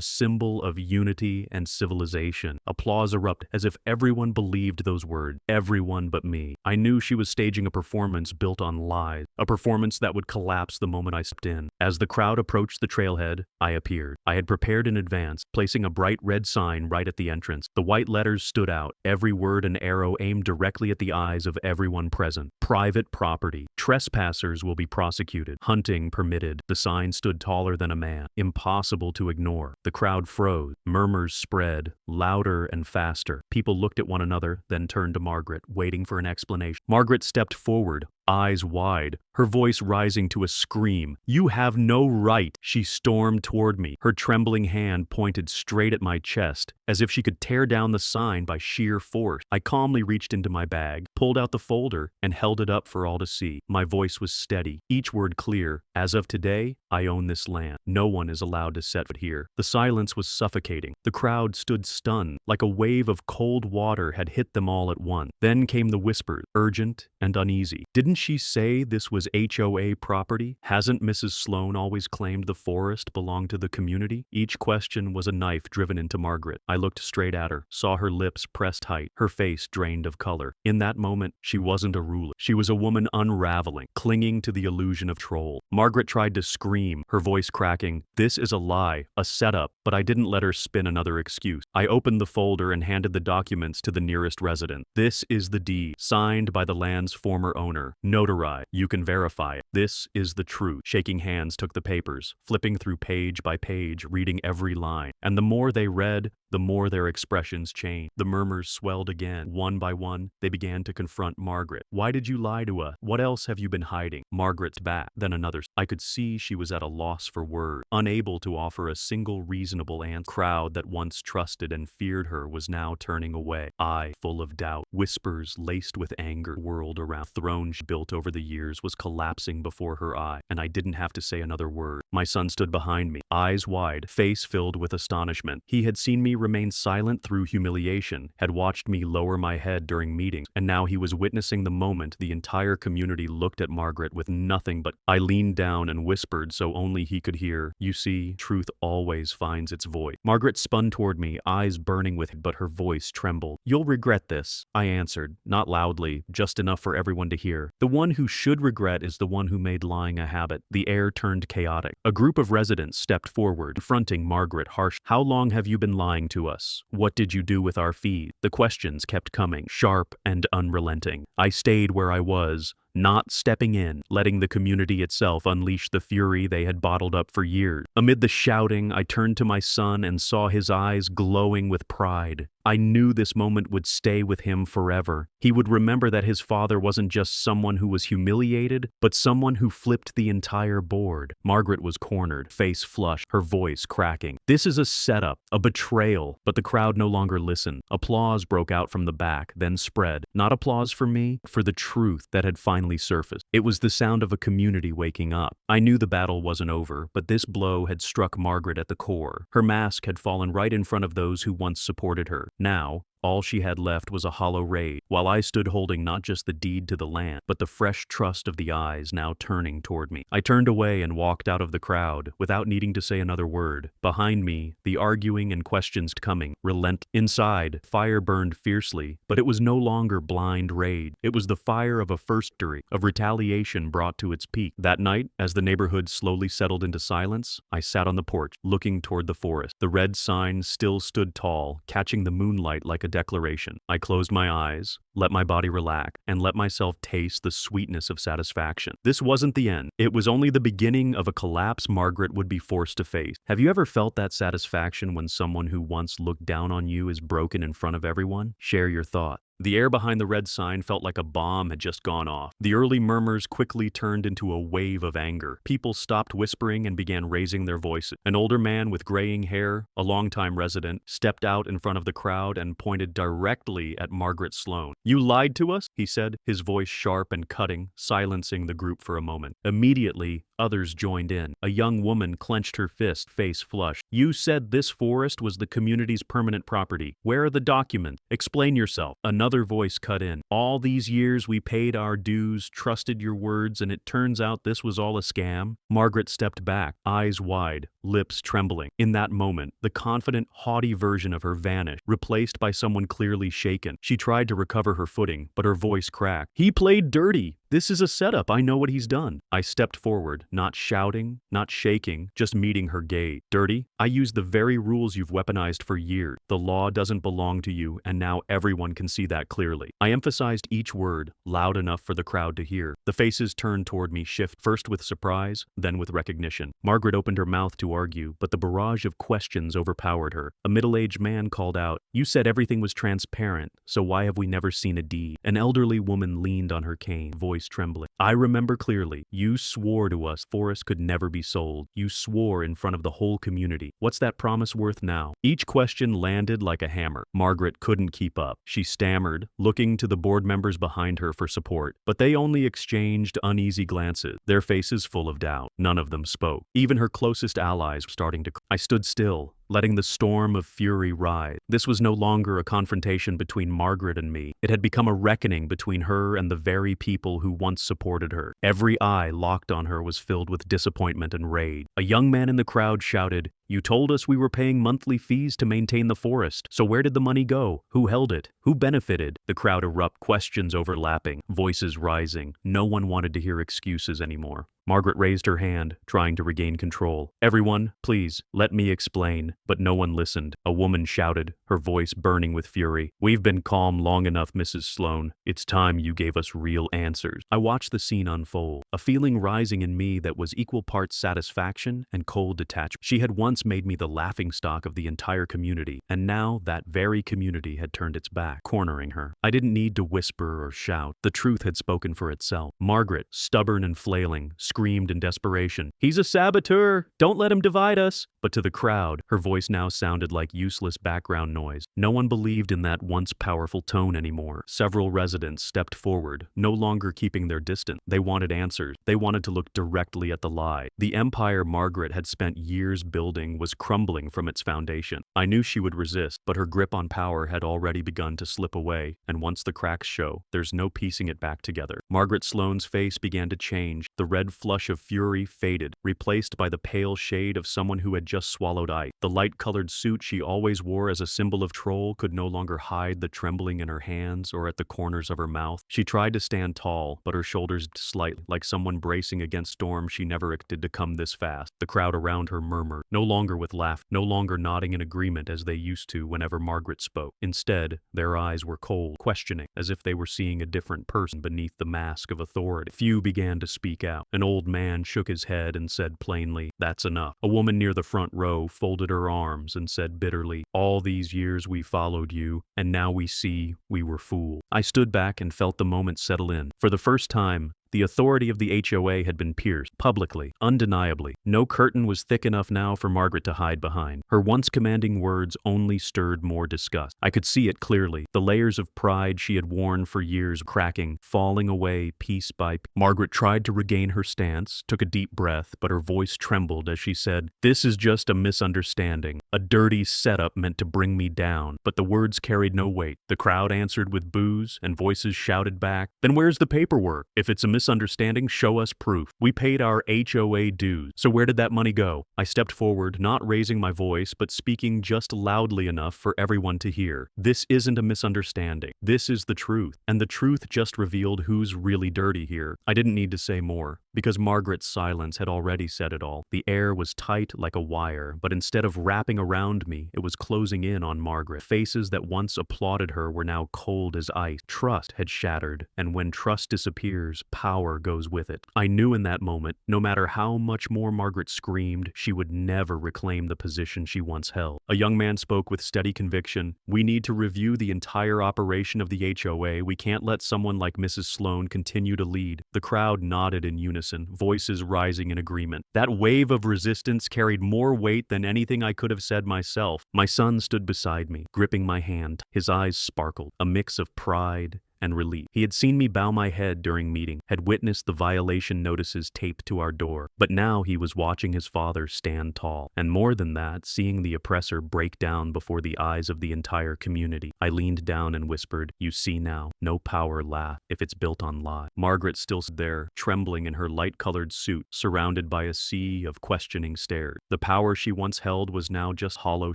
symbol of unity and civilization. Applause erupted as if everyone believed those words. Everyone but me. I knew she was staging a performance built on lies, a performance that would collapse the moment I stepped in. As the crowd approached the trailhead, I appeared. I had prepared in advance, placing a bright red sign right at the entrance. The white letters stood out, every word an arrow aimed directly at the eyes of everyone present. Private property. Trespassers will be prosecuted. Hunting permitted. The sign stood taller than a man. Impossible to ignore. The crowd froze. Murmurs spread, louder and faster. People looked at one another, then turned to Margaret, waiting for an explanation. Margaret stepped forward, eyes wide, her voice rising to a scream. "You have no right!" She stormed toward me, her trembling hand pointed straight at my chest, as if she could tear down the sign by sheer force. I calmly reached into my bag, pulled out the folder, and held it up for all to see. My voice was steady, each word clear. As of today, I own this land. No one is allowed to set foot here. The silence was suffocating. The crowd stood stunned, like a wave of cold water had hit them all at once. Then came the whispers, urgent and uneasy. Didn't she say this was HOA property? Hasn't Mrs. Sloan always claimed the forest belonged to the community? Each question was a knife driven into Margaret. I looked straight at her, saw her lips pressed tight, her face drained of color. In that moment, she wasn't a ruler. She was a woman unraveling, clinging to the illusion of control. Margaret tried to scream, her voice cracking. This is a lie, a setup, but I didn't let her spin another excuse. I opened the folder and handed the documents to the nearest resident. This is the deed, signed by the land's former owner. Notarized. You can verify it. This is the truth. Shaking hands took the papers, flipping through page by page, reading every line. And the more they read, the more their expressions changed. The murmurs swelled again. One by one, they began to confront Margaret. Why did you lie to us? What else have you been hiding? Margaret's back. Then another. I could see she was at a loss for words, unable to offer a single reasonable answer. The crowd that once trusted and feared her was now turning away. I, full of doubt, whispers laced with anger, whirled around. The throne she built over the years was collapsing before her eye, and I didn't have to say another word. My son stood behind me, eyes wide, face filled with astonishment. He had seen me remain silent through humiliation, had watched me lower my head during meetings, and now he was witnessing the moment the entire community looked at Margaret with nothing but. I leaned down and whispered so only he could hear. You see, truth always finds its voice. Margaret spun toward me, eyes burning with, but her voice trembled. You'll regret this, I answered, not loudly, just enough for everyone to hear. The one who should regret is the one who made lying a habit. The air turned chaotic. A group of residents stepped forward, confronting Margaret harshly. How long have you been lying to us? What did you do with our fees? The questions kept coming, sharp and unrelenting. I stayed where I was, not stepping in, letting the community itself unleash the fury they had bottled up for years. Amid the shouting, I turned to my son and saw his eyes glowing with pride. I knew this moment would stay with him forever. He would remember that his father wasn't just someone who was humiliated, but someone who flipped the entire board. Margaret was cornered, face flushed, her voice cracking. This is a setup, a betrayal, but the crowd no longer listened. Applause broke out from the back, then spread. Not applause for me, for the truth that had finally surfaced. It was the sound of a community waking up. I knew the battle wasn't over, but this blow had struck Margaret at the core. Her mask had fallen right in front of those who once supported her. Now, All she had left was a hollow rage, while I stood holding not just the deed to the land, but the fresh trust of the eyes now turning toward me. I turned away and walked out of the crowd, without needing to say another word. Behind me, the arguing and questions coming, relent. Inside, fire burned fiercely, but it was no longer blind rage. It was the fire of a first degree, of retaliation brought to its peak. That night, as the neighborhood slowly settled into silence, I sat on the porch, looking toward the forest. The red sign still stood tall, catching the moonlight like a declaration. I closed my eyes, let my body relax, and let myself taste the sweetness of satisfaction. This wasn't the end. It was only the beginning of a collapse Margaret would be forced to face. Have you ever felt that satisfaction when someone who once looked down on you is broken in front of everyone? Share your thought. The air behind the red sign felt like a bomb had just gone off. The early murmurs quickly turned into a wave of anger. People stopped whispering and began raising their voices. An older man with graying hair, a longtime resident, stepped out in front of the crowd and pointed directly at Margaret Sloan. "You lied to us?" he said, his voice sharp and cutting, silencing the group for a moment. Immediately, others joined in. A young woman clenched her fist, face flushed. "You said this forest was the community's permanent property. Where are the documents? Explain yourself." Another voice cut in. "All these years we paid our dues, trusted your words, and it turns out this was all a scam." Margaret stepped back, eyes wide, lips trembling. In that moment, the confident, haughty version of her vanished, replaced by someone clearly shaken. She tried to recover her footing, but her voice cracked. "He played dirty. This is a setup. I know what he's done." I stepped forward, not shouting, not shaking, just meeting her gaze. "Dirty? I use the very rules you've weaponized for years. The law doesn't belong to you, and now everyone can see that clearly." I emphasized each word, loud enough for the crowd to hear. The faces turned toward me, shift first with surprise, then with recognition. Margaret opened her mouth to argue, but the barrage of questions overpowered her. A middle-aged man called out, "You said everything was transparent, so why have we never seen a deed?" An elderly woman leaned on her cane, voice trembling. "I remember clearly. You swore to us forest could never be sold. You swore in front of the whole community. What's that promise worth now?" Each question landed like a hammer. Margaret couldn't keep up. She stammered, looking to the board members behind her for support, but they only exchanged uneasy glances, their faces full of doubt. None of them spoke. Even her closest allies were starting to cry. I stood still, letting the storm of fury rise. This was no longer a confrontation between Margaret and me. It had become a reckoning between her and the very people who once supported her. Every eye locked on her was filled with disappointment and rage. A young man in the crowd shouted, "You told us we were paying monthly fees to maintain the forest. So where did the money go? Who held it? Who benefited?" The crowd erupted, questions overlapping, voices rising. No one wanted to hear excuses anymore. Margaret raised her hand, trying to regain control. "Everyone, please, let me explain." But no one listened. A woman shouted, her voice burning with fury. "We've been calm long enough, Mrs. Sloan. It's time you gave us real answers." I watched the scene unfold, a feeling rising in me that was equal parts satisfaction and cold detachment. She had once made me the laughingstock of the entire community, and now that very community had turned its back, cornering her. I didn't need to whisper or shout. The truth had spoken for itself. Margaret, stubborn and flailing, screamed in desperation, "He's a saboteur! Don't let him divide us!" But to the crowd, her voice now sounded like useless background noise. No one believed in that once powerful tone anymore. Several residents stepped forward, no longer keeping their distance. They wanted answers. They wanted to look directly at the lie. The empire Margaret had spent years building was crumbling from its foundation. I knew she would resist, but her grip on power had already begun to slip away, and once the cracks show, there's no piecing it back together. Margaret Sloan's face began to change. The red flush of fury faded, replaced by the pale shade of someone who had just swallowed ice. The light-colored suit she always wore as a symbol of control could no longer hide the trembling in her hands or at the corners of her mouth. She tried to stand tall, but her shoulders slightly, like someone bracing against storm she never expected to come this fast. The crowd around her murmured, no longer with laughter, no longer nodding in agreement as they used to whenever Margaret spoke. Instead, their eyes were cold, questioning, as if they were seeing a different person beneath the mask of authority. Few began to speak out. An old man shook his head and said plainly, "That's enough." A woman near the front row folded her arms and said bitterly, "All these years we followed you, and now we see we were fooled." I stood back and felt the moment settle in. For the first time, The authority of the HOA had been pierced, publicly, undeniably. No curtain was thick enough now for Margaret to hide behind. Her once commanding words only stirred more disgust. I could see it clearly. The layers of pride she had worn for years cracking, falling away piece by piece. Margaret tried to regain her stance, took a deep breath, but her voice trembled as she said, "This is just a misunderstanding, a dirty setup meant to bring me down." But the words carried no weight. The crowd answered with boos, and voices shouted back, "Then where's the paperwork? If it's a misunderstanding, show us proof. We paid our HOA dues. So where did that money go?" I stepped forward, not raising my voice, but speaking just loudly enough for everyone to hear. "This isn't a misunderstanding. This is the truth. And the truth just revealed who's really dirty here." I didn't need to say more, because Margaret's silence had already said it all. The air was tight like a wire, but instead of wrapping around me, it was closing in on Margaret. Faces that once applauded her were now cold as ice. Trust had shattered, and when trust disappears, power goes with it. I knew in that moment, no matter how much more Margaret screamed, she would never reclaim the position she once held. A young man spoke with steady conviction. "We need to review the entire operation of the HOA. We can't let someone like Mrs. Sloan continue to lead." The crowd nodded in unison, voices rising in agreement. That wave of resistance carried more weight than anything I could have said myself. My son stood beside me, gripping my hand. His eyes sparkled, a mix of pride and relief. He had seen me bow my head during meeting, had witnessed the violation notices taped to our door, but now he was watching his father stand tall, and more than that, seeing the oppressor break down before the eyes of the entire community. I leaned down and whispered, "You see now, no power lasts if it's built on lie." Margaret still stood there, trembling in her light-colored suit, surrounded by a sea of questioning stares. The power she once held was now just hollow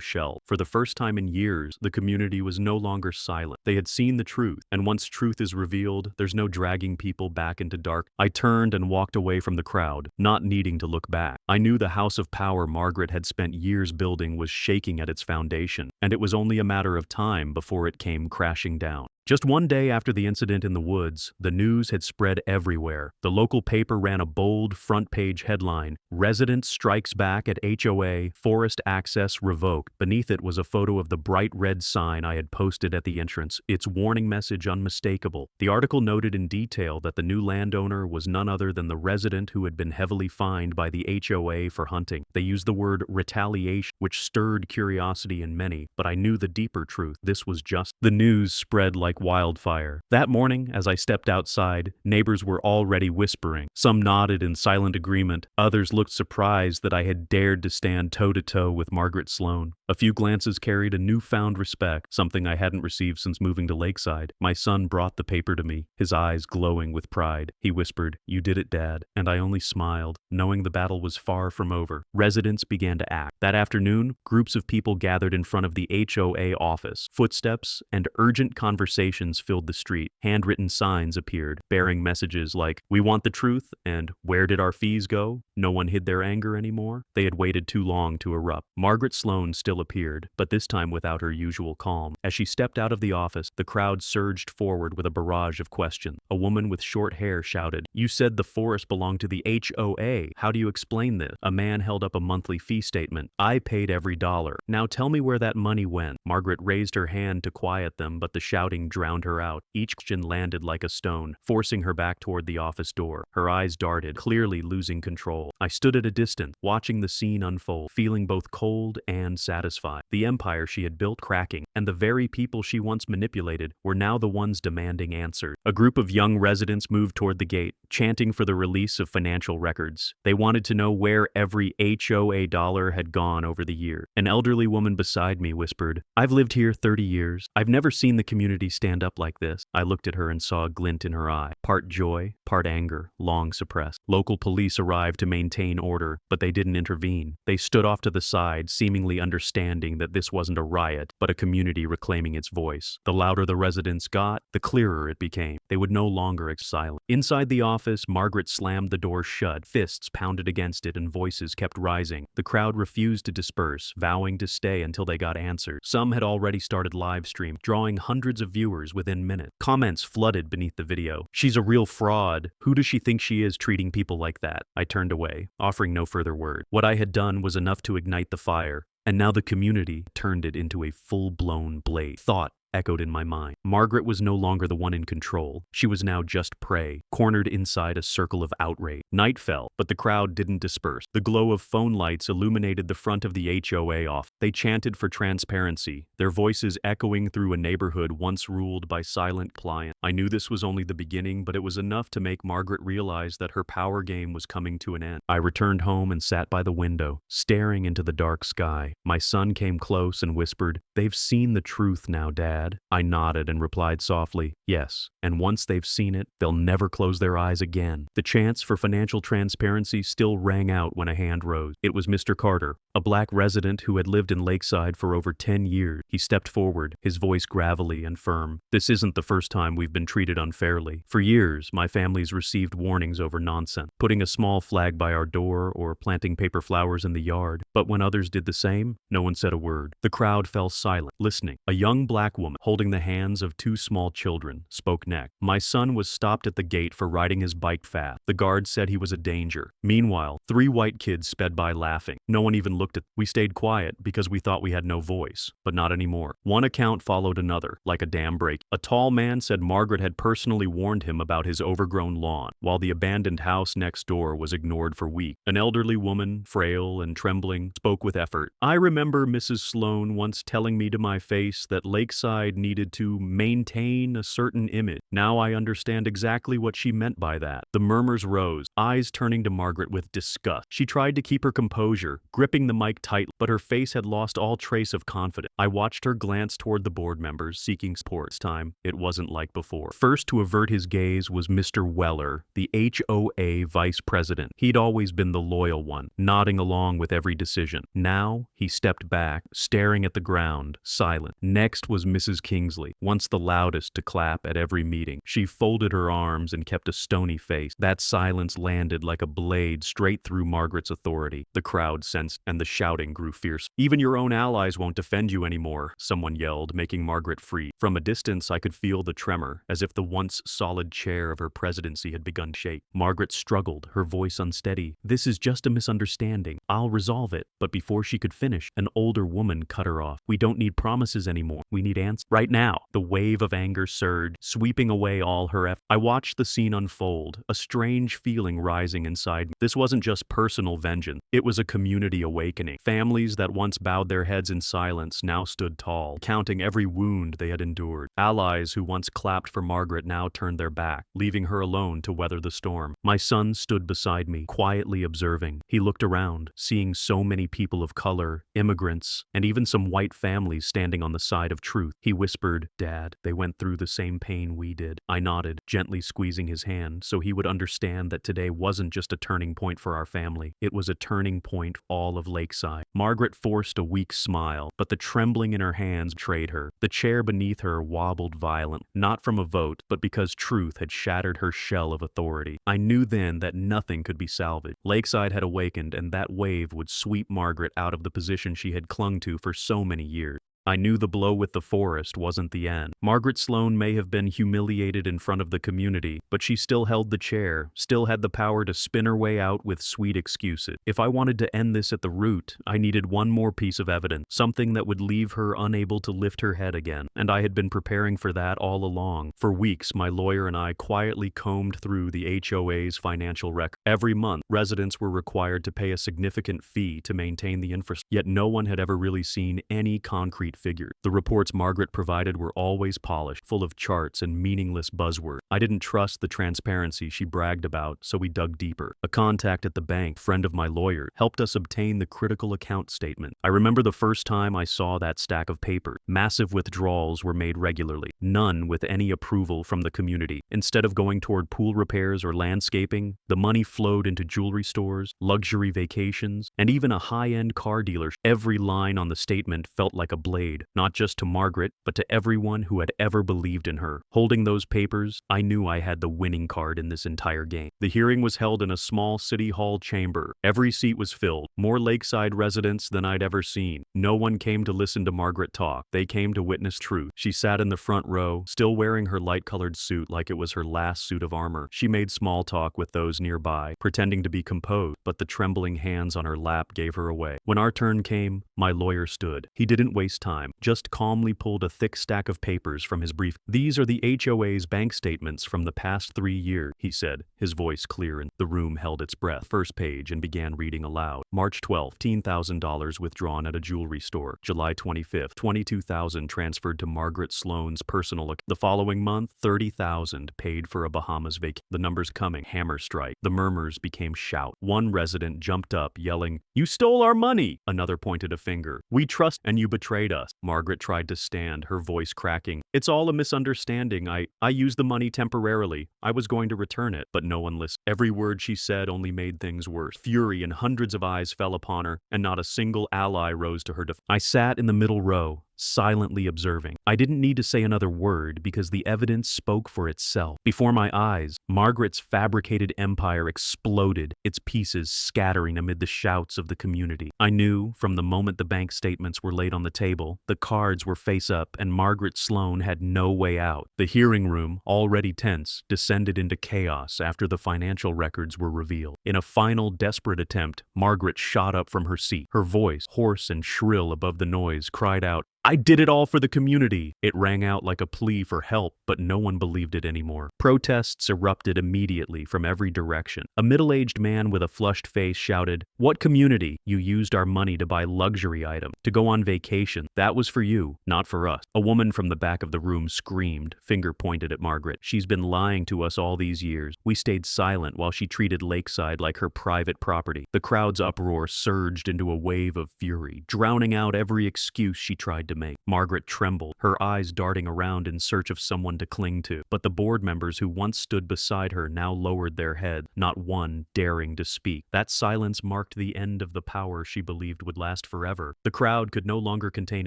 shell. For the first time in years, the community was no longer silent. They had seen the truth, and once truth is revealed, there's no dragging people back into dark. I turned and walked away from the crowd, not needing to look back. I knew the house of power Margaret had spent years building was shaking at its foundation, and it was only a matter of time before it came crashing down. Just one day after the incident in the woods, the news had spread everywhere. The local paper ran a bold front-page headline, "Resident Strikes Back at HOA, Forest Access Revoked." Beneath it was a photo of the bright red sign I had posted at the entrance, its warning message unmistakable. The article noted in detail that the new landowner was none other than the resident who had been heavily fined by the HOA for hunting. They used the word retaliation, which stirred curiosity in many, but I knew the deeper truth. This was just. The news spread like wildfire. That morning, as I stepped outside, neighbors were already whispering. Some nodded in silent agreement. Others looked surprised that I had dared to stand toe-to-toe with Margaret Sloan. A few glances carried a newfound respect, something I hadn't received since moving to Lakeside. My son brought the paper to me, his eyes glowing with pride. He whispered, "You did it, Dad," and I only smiled, knowing the battle was far from over. Residents began to act. That afternoon, groups of people gathered in front of the HOA office. Footsteps and urgent conversations filled the street. Handwritten signs appeared, bearing messages like, "We want the truth," and "Where did our fees go?" No one hid their anger anymore. They had waited too long to erupt. Margaret Sloan still appeared, but this time without her usual calm. As she stepped out of the office, the crowd surged forward with a barrage of questions. A woman with short hair shouted, "You said the forest belonged to the HOA. How do you explain this?" A man held up a monthly fee statement. "I paid every dollar. Now tell me where that money went." Margaret raised her hand to quiet them, but the shouting drowned her out. Each question landed like a stone, forcing her back toward the office door. Her eyes darted, clearly losing control. I stood at a distance, watching the scene unfold, feeling both cold and satisfied. The empire she had built cracking, and the very people she once manipulated were now the ones demanding answers. A group of young residents moved toward the gate, chanting for the release of financial records. They wanted to know where every HOA dollar had gone over the year. An elderly woman beside me whispered, "I've lived here 30 years. I've never seen the community stand up like this." I looked at her and saw a glint in her eye, part joy, part anger, long suppressed. Local police arrived to maintain order, but they didn't intervene. They stood off to the side, seemingly understanding that this wasn't a riot, but a community reclaiming its voice. The louder the residents got, the clearer it became. They would no longer be silent. Inside the office, Margaret slammed the door shut, fists pounded against it, and voices kept rising. The crowd refused to disperse, vowing to stay until they got answers. Some had already started live stream, drawing hundreds of viewers within minutes. Comments flooded beneath the video. "She's a real fraud. Who does she think she is, treating people like that?" I turned away, offering no further word. What I had done was enough to ignite the fire, and now the community turned it into a full-blown blaze. Thought echoed in my mind. Margaret was no longer the one in control. She was now just prey, cornered inside a circle of outrage. Night fell, but the crowd didn't disperse. The glow of phone lights illuminated the front of the HOA office. They chanted for transparency, their voices echoing through a neighborhood once ruled by silent clients. I knew this was only the beginning, but it was enough to make Margaret realize that her power game was coming to an end. I returned home and sat by the window, staring into the dark sky. My son came close and whispered, "They've seen the truth now, Dad." I nodded and replied softly, "Yes, and once they've seen it, they'll never close their eyes again." The chants for financial transparency still rang out when a hand rose. It was Mr. Carter, a black resident who had lived in Lakeside for over 10 years. He stepped forward, his voice gravelly and firm. "This isn't the first time we've been treated unfairly. For years, my family's received warnings over nonsense, putting a small flag by our door or planting paper flowers in the yard. But when others did the same, no one said a word." The crowd fell silent, listening. A young black woman, holding the hands of two small children, spoke next. "My son was stopped at the gate for riding his bike fast. The guard said he was a danger. Meanwhile, 3 white kids sped by laughing. No one even looked at them. We stayed quiet because we thought we had no voice, but not anymore." One account followed another, like a dam break. A tall man said Margaret had personally warned him about his overgrown lawn, while the abandoned house next door was ignored for weeks. An elderly woman, frail and trembling, spoke with effort. "I remember Mrs. Sloan once telling me to my face that Lakeside needed to maintain a certain image. Now I understand exactly what she meant by that." The murmurs rose, eyes turning to Margaret with disgust. She tried to keep her composure, gripping the mic tightly, but her face had lost all trace of confidence. I watched her glance toward the board members, seeking support. This time, it wasn't like before. First to avert his gaze was Mr. Weller, the HOA vice president. He'd always been the loyal one, nodding along with every decision. Now, he stepped back, staring at the ground, silent. Next was Mrs. Kingsley, once the loudest to clap at every meeting. She folded her arms and kept a stony face. That silence landed like a blade straight through Margaret's authority. The crowd sensed, and the shouting grew fierce. "Even your own allies won't defend you anymore," someone yelled, making Margaret free. From a distance, I could feel the tremor, as if the once solid chair of her presidency had begun to shake. Margaret struggled, her voice unsteady. "This is just a misunderstanding. I'll resolve it." But before she could finish, an older woman cut her off. "We don't need promises anymore. We need answers right now." The wave of anger surged, sweeping away all her efforts. I watched the scene unfold, a strange feeling rising inside me. This wasn't just personal vengeance. It was a community awakening. Families that once bowed their heads in silence now stood tall, counting every wound they had endured. Allies who once clapped for Margaret now turned their back, leaving her alone to weather the storm. My son stood beside me, quietly observing. He looked around, seeing so many people of color, immigrants, and even some white families standing on the side of truth. He whispered, "Dad, they went through the same pain we did." I nodded, gently squeezing his hand so he would understand that today wasn't just a turning point for our family. It was a turning point for all of Lakeside. Margaret forced a weak smile, but the trembling in her hands betrayed her. The chair beneath her wobbled violently, not from a vote, but because truth had shattered her shell of authority. I knew then that nothing could be salvaged. Lakeside had awakened, and that wave would sweep Margaret out of the position she had clung to for so many years. I knew the blow with the forest wasn't the end. Margaret Sloan may have been humiliated in front of the community, but she still held the chair, still had the power to spin her way out with sweet excuses. If I wanted to end this at the root, I needed one more piece of evidence, something that would leave her unable to lift her head again, and I had been preparing for that all along. For weeks, my lawyer and I quietly combed through the HOA's financial record. Every month, residents were required to pay a significant fee to maintain the infrastructure, yet no one had ever really seen any concrete figures. The reports Margaret provided were always polished, full of charts and meaningless buzzwords. I didn't trust the transparency she bragged about, so we dug deeper. A contact at the bank, friend of my lawyer, helped us obtain the critical account statement. I remember the first time I saw that stack of paper. Massive withdrawals were made regularly, none with any approval from the community. Instead of going toward pool repairs or landscaping, the money flowed into jewelry stores, luxury vacations, and even a high-end car dealer. Every line on the statement felt like a blade, not just to Margaret, but to everyone who had ever believed in her. Holding those papers, I knew I had the winning card in this entire game. The hearing was held in a small city hall chamber. Every seat was filled, more Lakeside residents than I'd ever seen. No one came to listen to Margaret talk. They came to witness truth. She sat in the front row, still wearing her light-colored suit like it was her last suit of armor. She made small talk with those nearby, pretending to be composed, but the trembling hands on her lap gave her away. When our turn came, my lawyer stood. He didn't waste time. time, just calmly pulled a thick stack of papers from his brief. "These are the HOA's bank statements from the past 3 years," he said, his voice clear, and the room held its breath. First page, and began reading aloud. March 12th, $15,000 withdrawn at a jewelry store. July 25th, $22,000 transferred to Margaret Sloan's personal account. The following month, $30,000 paid for a Bahamas vacation. The numbers coming, hammer strike. The murmurs became shout. One resident jumped up, yelling, "You stole our money!" Another pointed a finger. "We trust and you betrayed us." Margaret tried to stand, her voice cracking. "It's all a misunderstanding. I used the money temporarily. I was going to return it." But no one listened. Every word she said only made things worse. Fury and hundreds of eyes fell upon her, and not a single ally rose to her defense. I sat in the middle row, silently observing. I didn't need to say another word because the evidence spoke for itself. Before my eyes, Margaret's fabricated empire exploded, its pieces scattering amid the shouts of the community. I knew from the moment the bank statements were laid on the table, the cards were face up and Margaret Sloan had no way out. The hearing room, already tense, descended into chaos after the financial records were revealed. In a final desperate attempt, Margaret shot up from her seat. Her voice, hoarse and shrill above the noise, cried out, "I did it all for the community." It rang out like a plea for help, but no one believed it anymore. Protests erupted immediately from every direction. A middle-aged man with a flushed face shouted, "What community? You used our money to buy luxury items, to go on vacation. That was for you, not for us." A woman from the back of the room screamed, finger pointed at Margaret. "She's been lying to us all these years." We stayed silent while she treated Lakeside like her private property. The crowd's uproar surged into a wave of fury, drowning out every excuse she tried to make. Margaret trembled, her eyes darting around in search of someone to cling to. But the board members who once stood beside her now lowered their heads, not one daring to speak. That silence marked the end of the power she believed would last forever. The crowd could no longer contain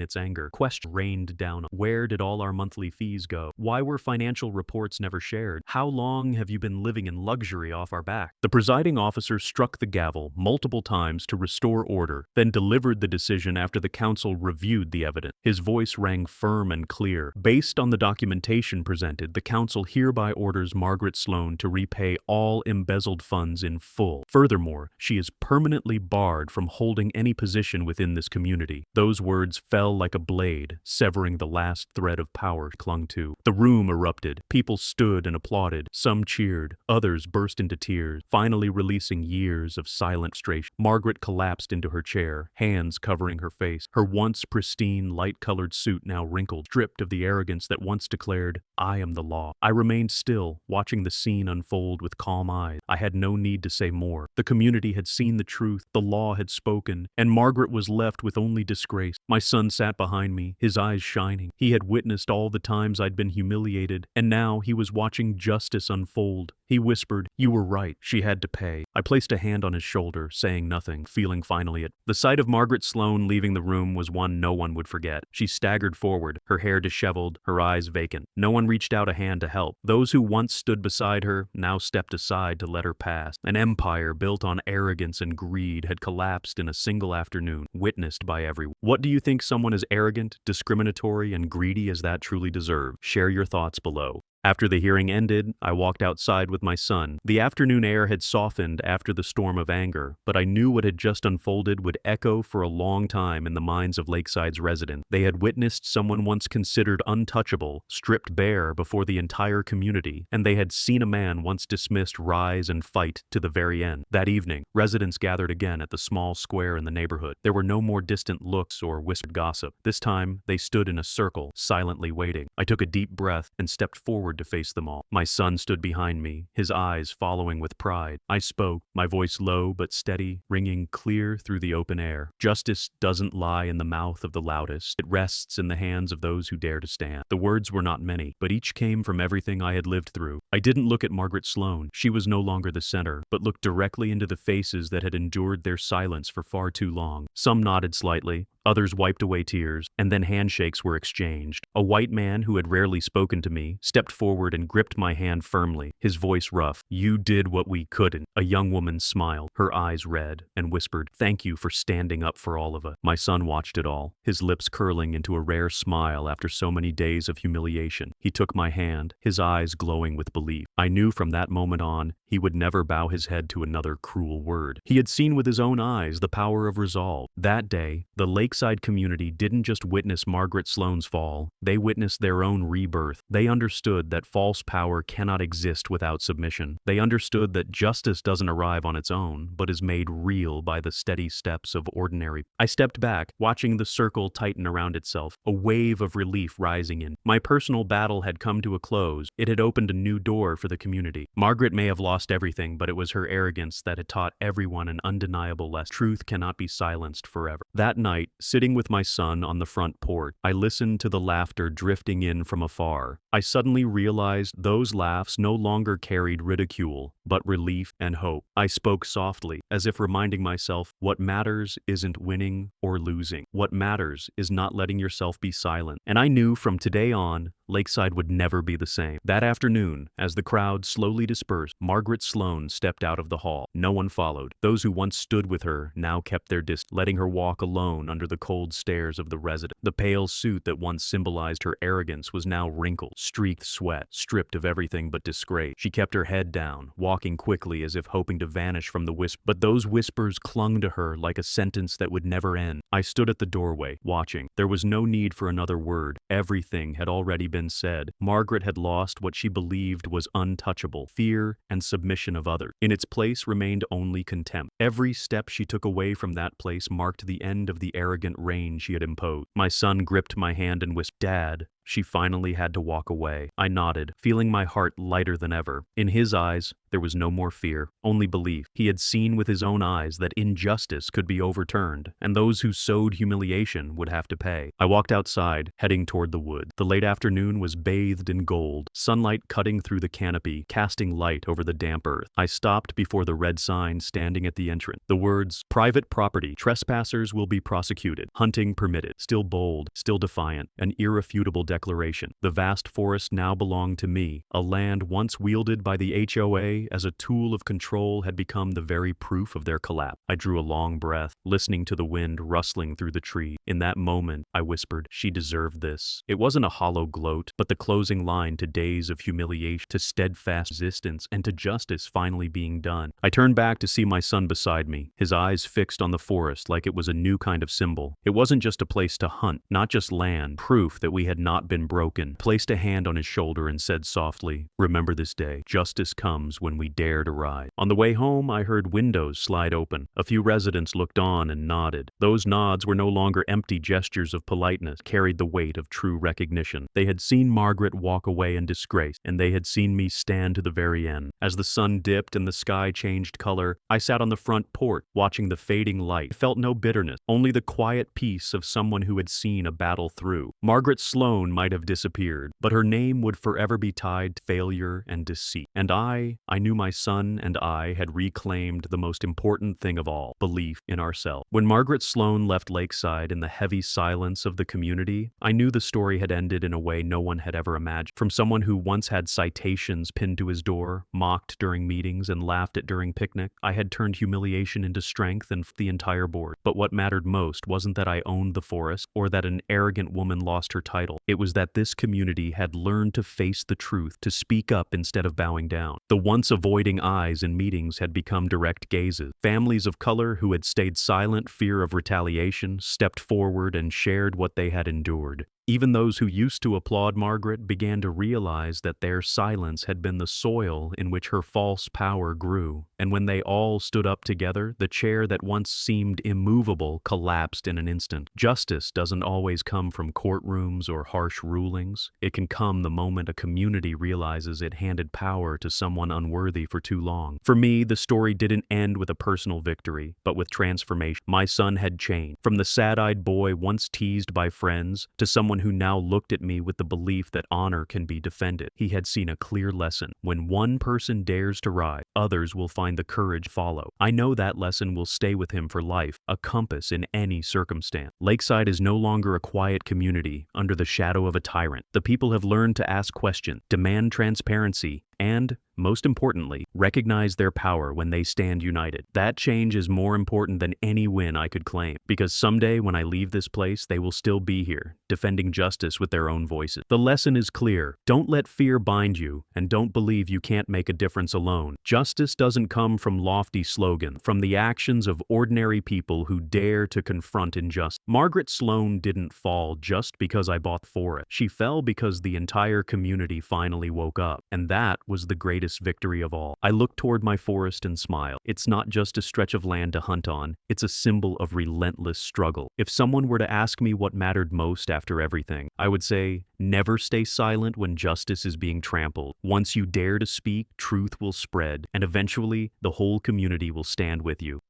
its anger. Questions rained down. Where did all our monthly fees go? Why were financial reports never shared? How long have you been living in luxury off our back? The presiding officer struck the gavel multiple times to restore order, then delivered the decision after the council reviewed the evidence. His voice rang firm and clear. Based on the documentation presented, the council hereby orders Margaret Sloan to repay all embezzled funds in full. Furthermore, she is permanently barred from holding any position within this community. Those words fell like a blade, severing the last thread of power she clung to. The room erupted. People stood and applauded. Some cheered. Others burst into tears, finally releasing years of silent frustration. Margaret collapsed into her chair, hands covering her face. Her once pristine, light-colored suit now wrinkled, stripped of the arrogance that once declared, "I am the law." I remained still, watching the scene unfold with calm eyes. I had no need to say more. The community had seen the truth, the law had spoken, and Margaret was left with only disgrace. My son sat behind me, his eyes shining. He had witnessed all the times I'd been humiliated, and now he was watching justice unfold. He whispered, "You were right. She had to pay." I placed a hand on his shoulder, saying nothing, feeling finally it. The sight of Margaret Sloan leaving the room was one no one would forget. She staggered forward, her hair disheveled, her eyes vacant. No one reached out a hand to help. Those who once stood beside her now stepped aside to let her pass. An empire built on arrogance and greed had collapsed in a single afternoon, witnessed by everyone. What do you think someone as arrogant, discriminatory, and greedy as that truly deserves? Share your thoughts below. After the hearing ended, I walked outside with my son. The afternoon air had softened after the storm of anger, but I knew what had just unfolded would echo for a long time in the minds of Lakeside's residents. They had witnessed someone once considered untouchable, stripped bare before the entire community, and they had seen a man once dismissed rise and fight to the very end. That evening, residents gathered again at the small square in the neighborhood. There were no more distant looks or whispered gossip. This time, they stood in a circle, silently waiting. I took a deep breath and stepped forward to face them all. My son stood behind me, his eyes following with pride. I spoke, my voice low but steady, ringing clear through the open air. Justice doesn't lie in the mouth of the loudest. It rests in the hands of those who dare to stand. The words were not many, but each came from everything I had lived through. I didn't look at Margaret Sloan. She was no longer the center, but looked directly into the faces that had endured their silence for far too long. Some nodded slightly. Others wiped away tears, and then handshakes were exchanged. A white man who had rarely spoken to me stepped forward and gripped my hand firmly, his voice rough. "You did what we couldn't." A young woman smiled, her eyes red, and whispered, "Thank you for standing up for all of us." My son watched it all, his lips curling into a rare smile after so many days of humiliation. He took my hand, his eyes glowing with belief. I knew from that moment on, he he would never bow his head to another cruel word. He had seen with his own eyes the power of resolve. That day, the lakeside community didn't just witness Margaret Sloan's fall, they witnessed their own rebirth. They understood that false power cannot exist without submission. They understood that justice doesn't arrive on its own, but is made real by the steady steps of ordinary. I stepped back, watching the circle tighten around itself, a wave of relief rising in. My personal battle had come to a close. It had opened a new door for the community. Margaret may have lost everything, but it was her arrogance that had taught everyone an undeniable lesson. Truth cannot be silenced forever. That night, sitting with my son on the front porch, I listened to the laughter drifting in from afar. I suddenly realized those laughs no longer carried ridicule, but relief and hope. I spoke softly, as if reminding myself, what matters isn't winning or losing. What matters is not letting yourself be silent. And I knew from today on, Lakeside would never be the same. That afternoon, as the crowd slowly dispersed, Margaret Sloan stepped out of the hall. No one followed. Those who once stood with her now kept their distance, letting her walk alone under the cold stares of the resident. The pale suit that once symbolized her arrogance was now wrinkled, streaked sweat, stripped of everything but disgrace. She kept her head down, walking quickly as if hoping to vanish from the whisper. But those whispers clung to her like a sentence that would never end. I stood at the doorway, watching. There was no need for another word. Everything had already been said. Margaret had lost what she believed was untouchable, fear and submission of others. In its place remained only contempt. Every step she took away from that place marked the end of the arrogant reign she had imposed. My son gripped my hand and whispered, "Dad." She finally had to walk away. I nodded, feeling my heart lighter than ever. In his eyes, there was no more fear, only belief. He had seen with his own eyes that injustice could be overturned, and those who sowed humiliation would have to pay. I walked outside, heading toward the wood. The late afternoon was bathed in gold, sunlight cutting through the canopy, casting light over the damp earth. I stopped before the red sign standing at the entrance. The words, "Private property, trespassers will be prosecuted, hunting permitted," still bold, still defiant, an irrefutable declaration. The vast forest now belonged to me. A land once wielded by the HOA as a tool of control had become the very proof of their collapse. I drew a long breath, listening to the wind rustling through the tree. In that moment, I whispered, she deserved this. It wasn't a hollow gloat, but the closing line to days of humiliation, to steadfast resistance, and to justice finally being done. I turned back to see my son beside me, his eyes fixed on the forest like it was a new kind of symbol. It wasn't just a place to hunt, not just land, proof that we had not been broken. Placed a hand on his shoulder and said softly, "Remember this day. Justice comes when we dare to rise." On the way home, I heard windows slide open. A few residents looked on and nodded. Those nods were no longer empty gestures of politeness, carried the weight of true recognition. They had seen Margaret walk away in disgrace, and they had seen me stand to the very end. As the sun dipped and the sky changed color, I sat on the front porch, watching the fading light. I felt no bitterness, only the quiet peace of someone who had seen a battle through. Margaret Sloan might have disappeared, but her name would forever be tied to failure and deceit. And I knew my son and I had reclaimed the most important thing of all, belief in ourselves. When Margaret Sloan left Lakeside in the heavy silence of the community, I knew the story had ended in a way no one had ever imagined. From someone who once had citations pinned to his door, mocked during meetings, and laughed at during picnics, I had turned humiliation into strength and the entire board. But what mattered most wasn't that I owned the forest or that an arrogant woman lost her title. It was that this community had learned to face the truth, to speak up instead of bowing down. The once avoiding eyes in meetings had become direct gazes. Families of color who had stayed silent, fear of retaliation, stepped forward and shared what they had endured. Even those who used to applaud Margaret began to realize that their silence had been the soil in which her false power grew. And when they all stood up together, the chair that once seemed immovable collapsed in an instant. Justice doesn't always come from courtrooms or harsh rulings. It can come the moment a community realizes it handed power to someone unworthy for too long. For me, the story didn't end with a personal victory, but with transformation. My son had changed. From the sad-eyed boy once teased by friends to someone who now looked at me with the belief that honor can be defended. He had seen a clear lesson. When one person dares to rise, others will find the courage to follow. I know that lesson will stay with him for life, a compass in any circumstance. Lakeside is no longer a quiet community under the shadow of a tyrant. The people have learned to ask questions, demand transparency, And, most importantly, recognize their power when they stand united. That change is more important than any win I could claim, because someday when I leave this place, they will still be here, defending justice with their own voices. The lesson is clear. Don't let fear bind you, and don't believe you can't make a difference alone. Justice doesn't come from lofty slogans, from the actions of ordinary people who dare to confront injustice. Margaret Sloan didn't fall just because I bought for it. She fell because the entire community finally woke up, and that was the greatest victory of all. I looked toward my forest and smiled. It's not just a stretch of land to hunt on, it's a symbol of relentless struggle. If someone were to ask me what mattered most after everything, I would say, never stay silent when justice is being trampled. Once you dare to speak, truth will spread, and eventually, the whole community will stand with you.